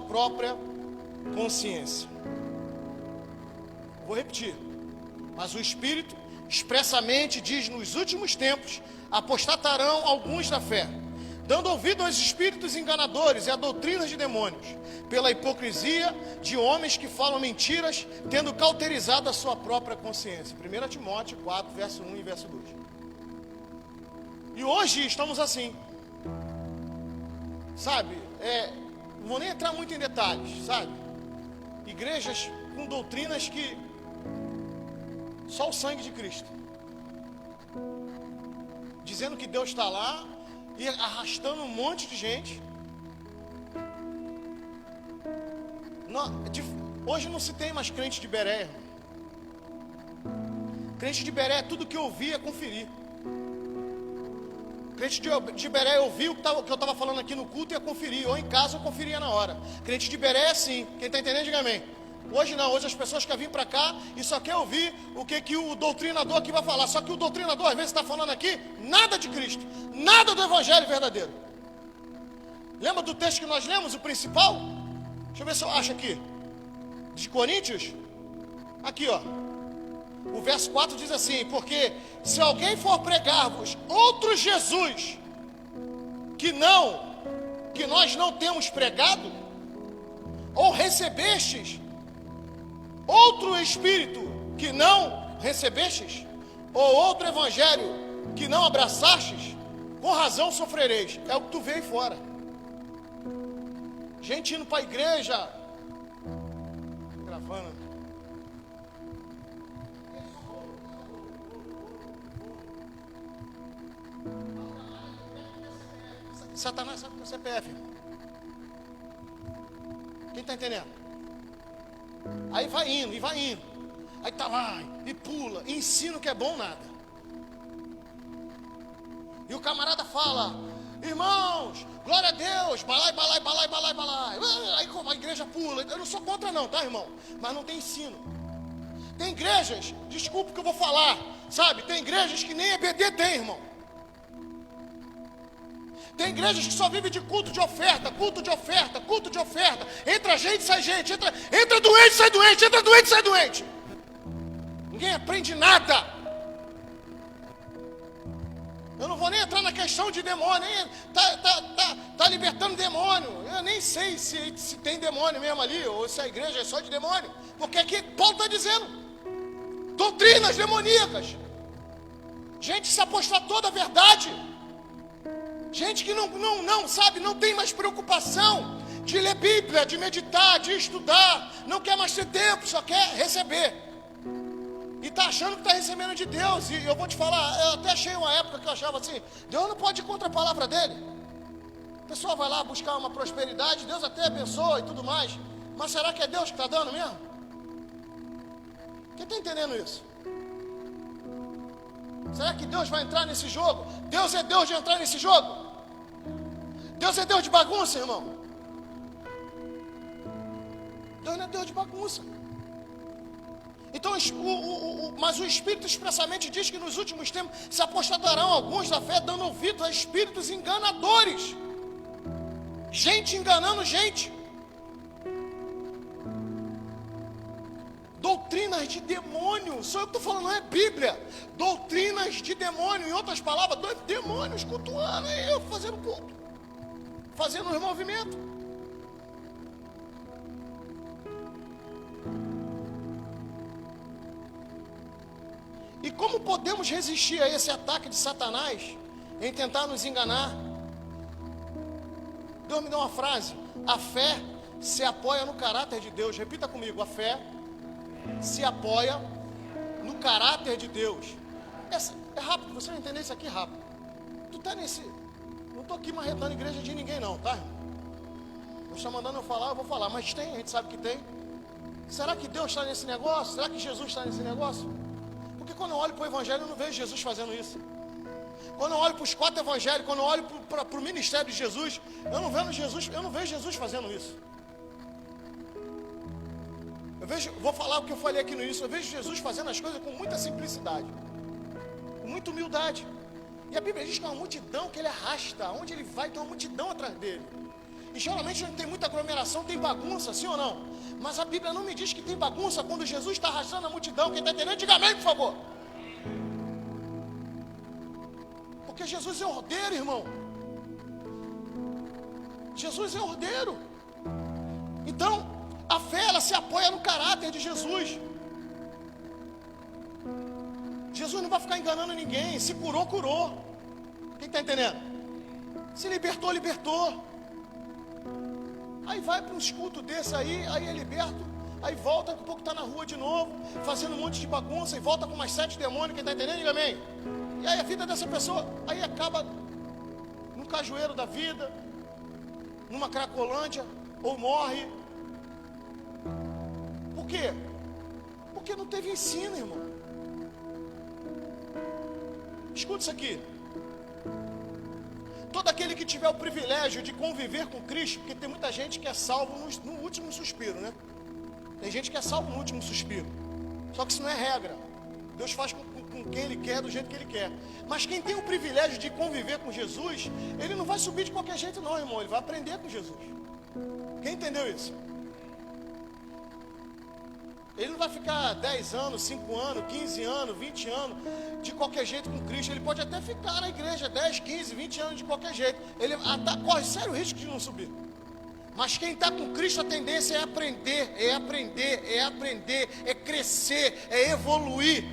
própria consciência. Vou repetir. Mas o Espírito expressamente diz: nos últimos tempos apostatarão alguns da fé, dando ouvido aos espíritos enganadores e a doutrinas de demônios, pela hipocrisia de homens que falam mentiras, tendo cauterizado a sua própria consciência. 1 Timóteo 4, verso 1 e verso 2. E hoje estamos assim, sabe, não vou nem entrar muito em detalhes, sabe, igrejas com doutrinas que só o sangue de Cristo, dizendo que Deus está lá e arrastando um monte de gente. Hoje não se tem mais crente de Beré, irmão. Crente de Beré, tudo que eu ouvi é conferir. Crente de Beré, eu ouvi o que eu estava falando aqui no culto e ia conferir, ou em casa eu conferia na hora. Crente de Beré é assim, quem está entendendo, diga amém. Hoje não, hoje as pessoas querem vir para cá e só quer ouvir o que o doutrinador aqui vai falar. Só que o doutrinador às vezes está falando aqui nada de Cristo, nada do Evangelho verdadeiro. Lembra do texto que nós lemos, o principal? Deixa eu ver se eu acho aqui. De Coríntios. Aqui, ó. O verso 4 diz assim: porque se alguém for pregar-vos outro Jesus, que nós não temos pregado, ou recebestes outro Espírito que não recebestes, ou outro Evangelho que não abraçastes, com razão sofrereis. É o que tu vê aí fora. Gente indo para a igreja, gravando. Satanás sabe que é o CPF. Quem está entendendo? Aí vai indo, e vai indo. Aí tá lá, e pula, e ensina o que é bom nada. E o camarada fala: irmãos, glória a Deus, balai, balai, balai, balai, balai. Aí a igreja pula. Eu não sou contra não, tá, irmão? Mas não tem ensino. Tem igrejas, desculpa o que eu vou falar, sabe? Tem igrejas que nem EBD tem, irmão. Tem igrejas que só vivem de culto de oferta, culto de oferta, culto de oferta. Entra gente, sai gente, entra doente, sai doente, entra doente, sai doente. Ninguém aprende nada. Eu não vou nem entrar na questão de demônio, tá libertando demônio. Eu nem sei se tem demônio mesmo ali, ou se a igreja é só de demônio. Porque aqui Paulo está dizendo, doutrinas demoníacas. Gente se apostatou da verdade. Gente que não sabe, não tem mais preocupação de ler Bíblia, de meditar, de estudar. Não quer mais ter tempo, só quer receber. E está achando que está recebendo de Deus. E eu vou te falar, eu até achei uma época que eu achava assim, Deus não pode ir contra a palavra dele. A pessoa vai lá buscar uma prosperidade, Deus até abençoa e tudo mais. Mas será que é Deus que está dando mesmo? Quem está entendendo isso? Será que Deus vai entrar nesse jogo? Deus é Deus de entrar nesse jogo? Deus é Deus de bagunça, irmão? Deus não é Deus de bagunça. Então, mas o Espírito expressamente diz que nos últimos tempos se apostatarão alguns da fé, dando ouvido a espíritos enganadores. Gente enganando gente. Doutrinas de demônio. Só eu que estou falando, não é Bíblia. Doutrinas de demônio. Em outras palavras, dois demônios cultuando e eu fazendo culto. Fazendo os movimentos. E como podemos resistir a esse ataque de Satanás em tentar nos enganar? Deus me deu uma frase: a fé se apoia no caráter de Deus. Repita comigo: a fé se apoia no caráter de Deus. É rápido, você vai entender isso aqui rápido. Tu tá nesse... Não estou aqui marretando igreja de ninguém não, tá? Deus está mandando eu falar, eu vou falar. Mas tem, a gente sabe que tem. Será que Deus está nesse negócio? Será que Jesus está nesse negócio? Porque quando eu olho para o Evangelho, eu não vejo Jesus fazendo isso. Quando eu olho para os 4 evangelhos, quando eu olho para o ministério de Jesus, eu não vejo Jesus fazendo isso. Vou falar o que eu falei aqui no início, eu vejo Jesus fazendo as coisas com muita simplicidade, com muita humildade. E a Bíblia diz que é uma multidão que ele arrasta, onde ele vai tem uma multidão atrás dele. E geralmente onde tem muita aglomeração tem bagunça, sim ou não? Mas a Bíblia não me diz que tem bagunça quando Jesus está arrastando a multidão. Quem está entendendo, diga amém, por favor. Porque Jesus é ordeiro, irmão. Jesus é ordeiro. Então, a fé, ela se apoia no caráter de Jesus. Jesus não vai ficar enganando ninguém. Se curou, curou. Quem está entendendo? Se libertou, libertou. Aí vai para um escudo desse aí é liberto. Aí volta, daqui a pouco está na rua de novo, fazendo um monte de bagunça, e volta com mais 7 demônios. Quem está entendendo? Diga amém. E aí a vida dessa pessoa, aí acaba num cajueiro da vida, numa cracolândia, ou morre. Por quê? Porque não teve ensino, irmão. Escuta isso aqui. Todo aquele que tiver o privilégio de conviver com Cristo, porque tem muita gente que é salvo no último suspiro, né? Tem gente que é salvo no último suspiro. Só que isso não é regra. Deus faz com quem Ele quer, do jeito que Ele quer. Mas quem tem o privilégio de conviver com Jesus, ele não vai subir de qualquer jeito não, irmão. Ele vai aprender com Jesus. Quem entendeu isso? Ele não vai ficar 10 anos, 5 anos, 15 anos, 20 anos de qualquer jeito com Cristo. Ele pode até ficar na igreja 10, 15, 20 anos de qualquer jeito. Ele até corre sério risco de não subir. Mas quem está com Cristo, a tendência é aprender, é crescer, é evoluir.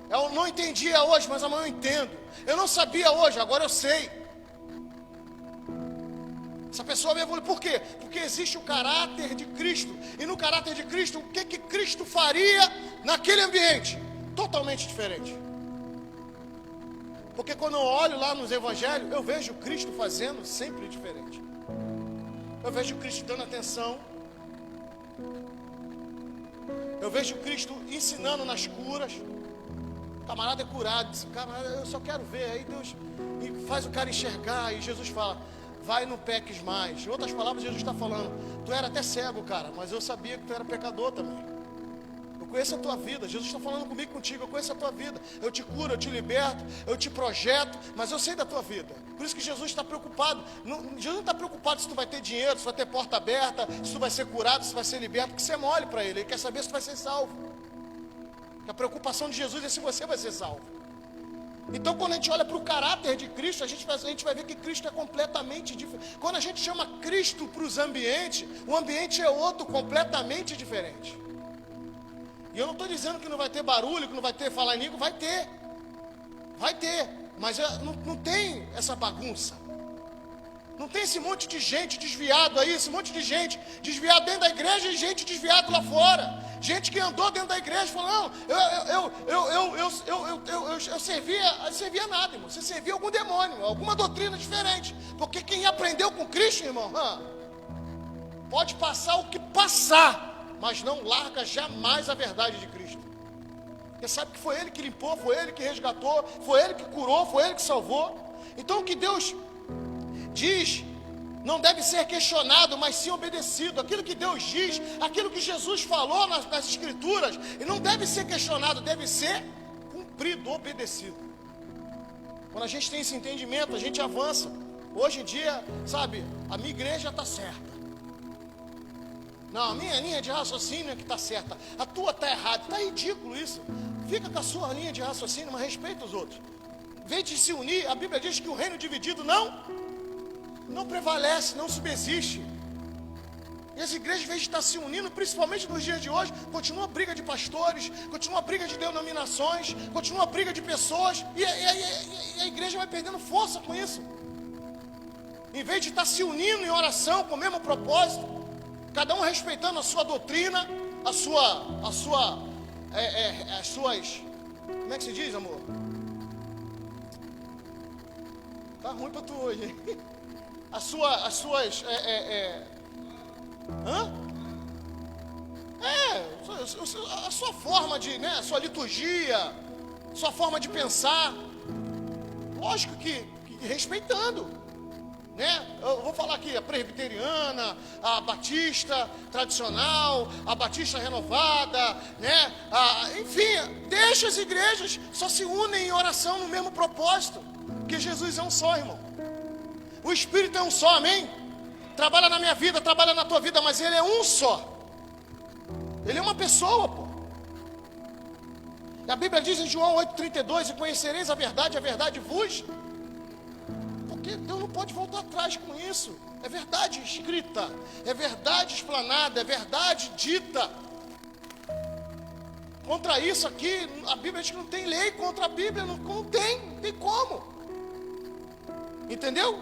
Eu não entendia hoje, mas amanhã eu entendo. Eu não sabia hoje, agora eu sei. Essa pessoa me evolui. Por quê? Porque existe o caráter de Cristo. E no caráter de Cristo, o que Cristo faria naquele ambiente? Totalmente diferente. Porque quando eu olho lá nos evangelhos, eu vejo Cristo fazendo sempre diferente. Eu vejo Cristo dando atenção. Eu vejo Cristo ensinando nas curas. O camarada é curado, diz, camarada, eu só quero ver. Aí Deus faz o cara enxergar. E Jesus fala, vai, não peques mais. Em outras palavras, Jesus está falando, tu era até cego, cara, mas eu sabia que tu era pecador também. Eu conheço a tua vida. Jesus está falando comigo, contigo. Eu conheço a tua vida. Eu te curo, eu te liberto, eu te projeto, mas eu sei da tua vida. Por isso que Jesus está preocupado. Jesus não está preocupado se tu vai ter dinheiro, se vai ter porta aberta, se tu vai ser curado, se vai ser liberto, porque você é mole para ele. Ele quer saber se tu vai ser salvo. A preocupação de Jesus é se você vai ser salvo. Então, quando a gente olha para o caráter de Cristo, a gente vai ver que Cristo é completamente diferente. Quando a gente chama Cristo para os ambientes, o ambiente é outro, completamente diferente. E eu não estou dizendo que não vai ter barulho, que não vai ter falar em língua, vai ter, mas não tem essa bagunça, não tem esse monte de gente desviado aí, esse monte de gente desviado dentro da igreja e gente desviado lá fora, gente que andou dentro da igreja e falou, não, eu servia nada, irmão, você servia algum demônio, alguma doutrina diferente, porque quem aprendeu com Cristo, irmão, pode passar o que passar, mas não larga jamais a verdade de Cristo. Porque sabe que foi Ele que limpou, foi Ele que resgatou, foi Ele que curou, foi Ele que salvou. Então o que Deus diz não deve ser questionado, mas sim obedecido. Aquilo que Deus diz, aquilo que Jesus falou nas Escrituras, e não deve ser questionado, deve ser cumprido, obedecido. Quando a gente tem esse entendimento, a gente avança. Hoje em dia, sabe, a minha igreja está certa. Não, a minha linha de raciocínio é que está certa. A tua está errada. Está ridículo isso. Fica com a sua linha de raciocínio, mas respeita os outros. Em vez de se unir, a Bíblia diz que o reino dividido não prevalece, não subsiste. E as igrejas, em vez de estar se unindo, principalmente nos dias de hoje, continua a briga de pastores, continua a briga de denominações, continua a briga de pessoas, e a igreja vai perdendo força com isso. Em vez de estar se unindo em oração com o mesmo propósito, cada um respeitando a sua doutrina, as suas, como é que se diz, amor? Tá ruim pra tu hoje, hein? A sua forma de, né, a sua liturgia, sua forma de pensar, lógico que respeitando. Né? Eu vou falar aqui, a presbiteriana, a batista tradicional, a batista renovada, né? Enfim, deixa as igrejas, só se unem em oração no mesmo propósito, porque Jesus é um só, irmão. O Espírito é um só, amém? Trabalha na minha vida, trabalha na tua vida, mas Ele é um só. Ele é uma pessoa, pô. E a Bíblia diz em João 8,32, e conhecereis a verdade vos... Porque Deus não pode voltar atrás com isso. É verdade escrita, é verdade explanada, é verdade dita. Contra isso aqui, a Bíblia diz que não tem lei contra a Bíblia, não tem como. Entendeu?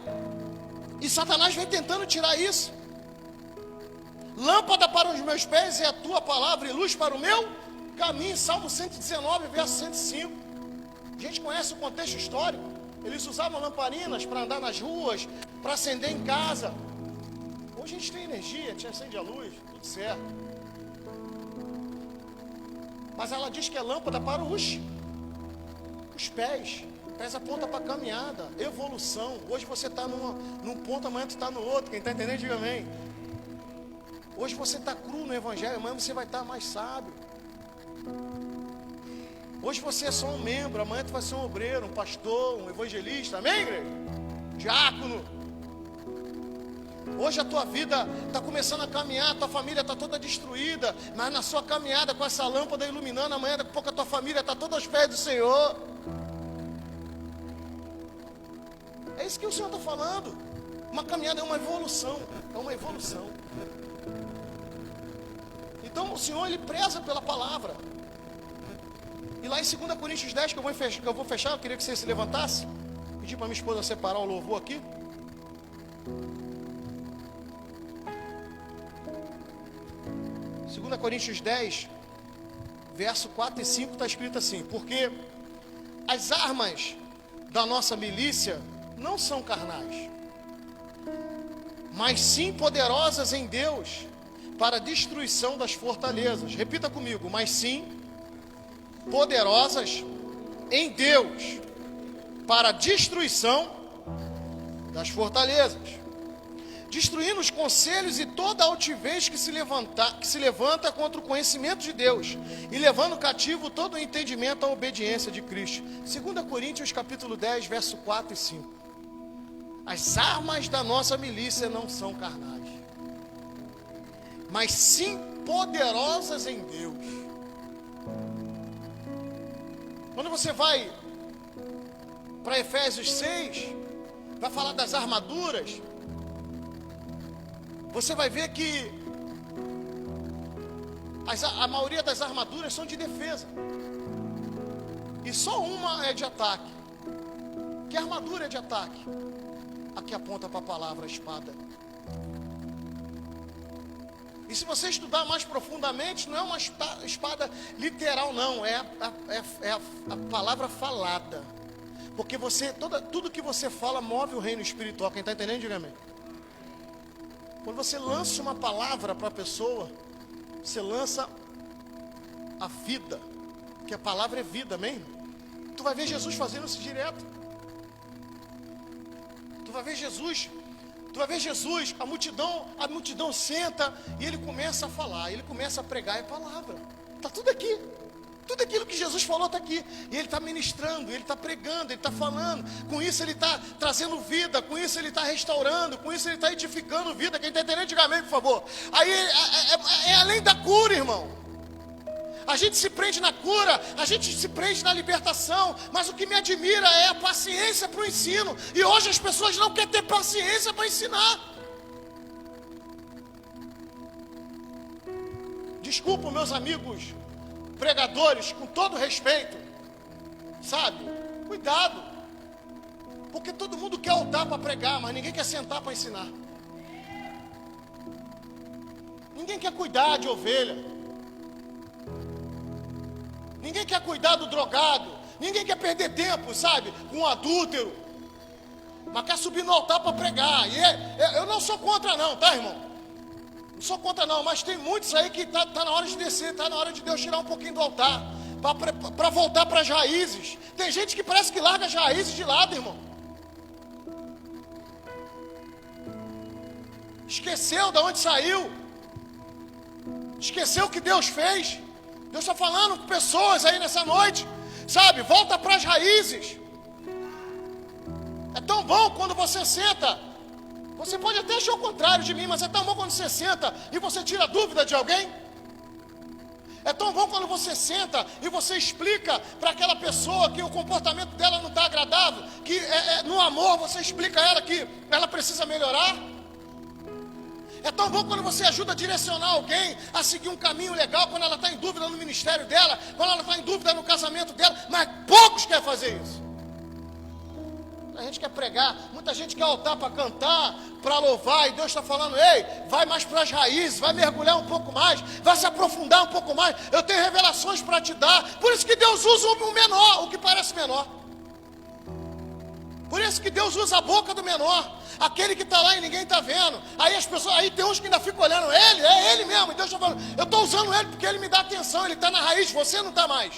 E Satanás vem tentando tirar isso. Lâmpada para os meus pés é a tua palavra e luz para o meu caminho. Salmo 119, verso 105. A gente conhece o contexto histórico. Eles usavam lamparinas para andar nas ruas, para acender em casa. Hoje a gente tem energia, a gente acende a luz, tudo certo. Mas ela diz que é lâmpada para os pés. Pés aponta para a caminhada, evolução. Hoje você está num ponto, amanhã tu está no outro. Quem está entendendo, diga amém. Hoje você está cru no evangelho, amanhã você vai estar mais sábio. Hoje você é só um membro, amanhã tu vai ser um obreiro, um pastor, um evangelista, amém, igreja? Diácono. Hoje a tua vida está começando a caminhar, a tua família está toda destruída, mas na sua caminhada com essa lâmpada iluminando, amanhã daqui a pouco a tua família está toda aos pés do Senhor. É isso que o Senhor está falando. Uma caminhada é uma evolução, Então o Senhor, Ele preza pela palavra. E lá em 2 Coríntios 10, que eu vou fechar, eu queria que você se levantasse. Pedi para minha esposa separar o louvor aqui. Segunda Coríntios 10, verso 4 e 5 está escrito assim: porque as armas da nossa milícia não são carnais, mas sim poderosas em Deus para a destruição das fortalezas. Repita comigo: mas sim poderosas em Deus para a destruição das fortalezas, destruindo os conselhos e toda altivez que se levanta contra o conhecimento de Deus, e levando cativo todo o entendimento à obediência de Cristo. 2 Coríntios capítulo 10, verso 4 e 5. As armas da nossa milícia não são carnais, mas sim poderosas em Deus. Quando você vai para Efésios 6, vai falar das armaduras, você vai ver que a maioria das armaduras são de defesa, e só uma é de ataque. Que armadura é de ataque? A que aponta para a palavra, a espada. E se você estudar mais profundamente, não é uma espada literal, não, é a palavra falada. Porque tudo que você fala move o reino espiritual. Quem está entendendo, diga amém. Quando você lança uma palavra para a pessoa, você lança a vida, porque a palavra é vida, amém? Tu vai ver Jesus fazendo isso direto. Tu vai ver Jesus, a multidão senta e ele começa a falar, ele começa a pregar a palavra. Está tudo aqui. Tudo aquilo que Jesus falou está aqui. E ele está ministrando, ele está pregando, ele está falando. Com isso ele está trazendo vida, com isso ele está restaurando, com isso ele está edificando vida. Quem está entendendo, diga amém, por favor. Aí é além da cura, irmão. A gente se prende na cura, a gente se prende na libertação, mas o que me admira é a paciência para o ensino. E hoje as pessoas não querem ter paciência para ensinar. Desculpa, meus amigos pregadores, com todo respeito, sabe? Cuidado, porque todo mundo quer altar para pregar, mas ninguém quer sentar para ensinar. Ninguém quer cuidar de ovelha, ninguém quer cuidar do drogado, ninguém quer perder tempo, sabe? Com um adúltero, mas quer subir no altar para pregar. E eu não sou contra não, tá, irmão? Não sou contra não, mas tem muitos aí que tá na hora de descer, tá na hora de Deus tirar um pouquinho do altar, para voltar para as raízes. Tem gente que parece que larga as raízes de lado, irmão. Esqueceu de onde saiu, esqueceu o que Deus fez. Deus está falando com pessoas aí nessa noite, sabe? Volta para as raízes. É tão bom quando você senta. Você pode até achar o contrário de mim, mas é tão bom quando você senta e você tira a dúvida de alguém. É tão bom quando você senta e você explica para aquela pessoa que o comportamento dela não está agradável, que no amor você explica a ela que ela precisa melhorar. É tão bom quando você ajuda a direcionar alguém a seguir um caminho legal, quando ela está em dúvida no ministério dela, quando ela está em dúvida no casamento dela, mas poucos querem fazer isso. A gente quer pregar, muita gente quer altar para cantar, para louvar, e Deus está falando: ei, vai mais para as raízes, vai mergulhar um pouco mais, vai se aprofundar um pouco mais, eu tenho revelações para te dar. Por isso que Deus usa o menor, o que parece menor. Por isso que Deus usa a boca do menor, aquele que está lá e ninguém está vendo. Aí tem uns que ainda ficam olhando ele, é ele mesmo, e Deus está falando: eu estou usando ele porque ele me dá atenção, ele está na raiz, você não está mais.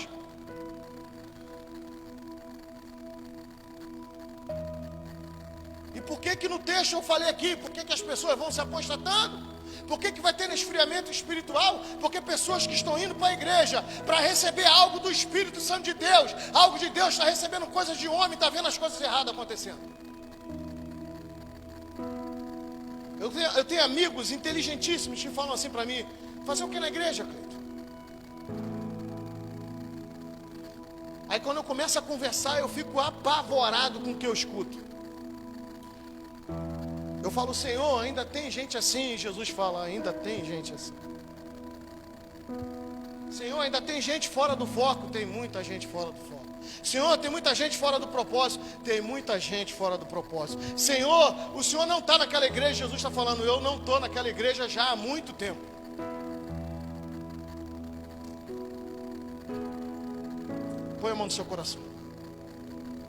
E por que no texto eu falei aqui, por que as pessoas vão se apostatando? Por que vai ter esfriamento espiritual? Porque pessoas que estão indo para a igreja para receber algo do Espírito Santo de Deus, algo de Deus, está recebendo coisas de homem, está vendo as coisas erradas acontecendo. Eu tenho amigos inteligentíssimos que falam assim para mim: fazer o que na igreja, Cleito? Aí quando eu começo a conversar, eu fico apavorado com o que eu escuto. Eu falo: Senhor, ainda tem gente assim. E Jesus fala: ainda tem gente assim. Senhor, ainda tem gente fora do foco? Tem muita gente fora do foco. Senhor, tem muita gente fora do propósito? Tem muita gente fora do propósito. Senhor, o Senhor não está naquela igreja. Jesus está falando, eu não estou naquela igreja já há muito tempo. Põe a mão no seu coração.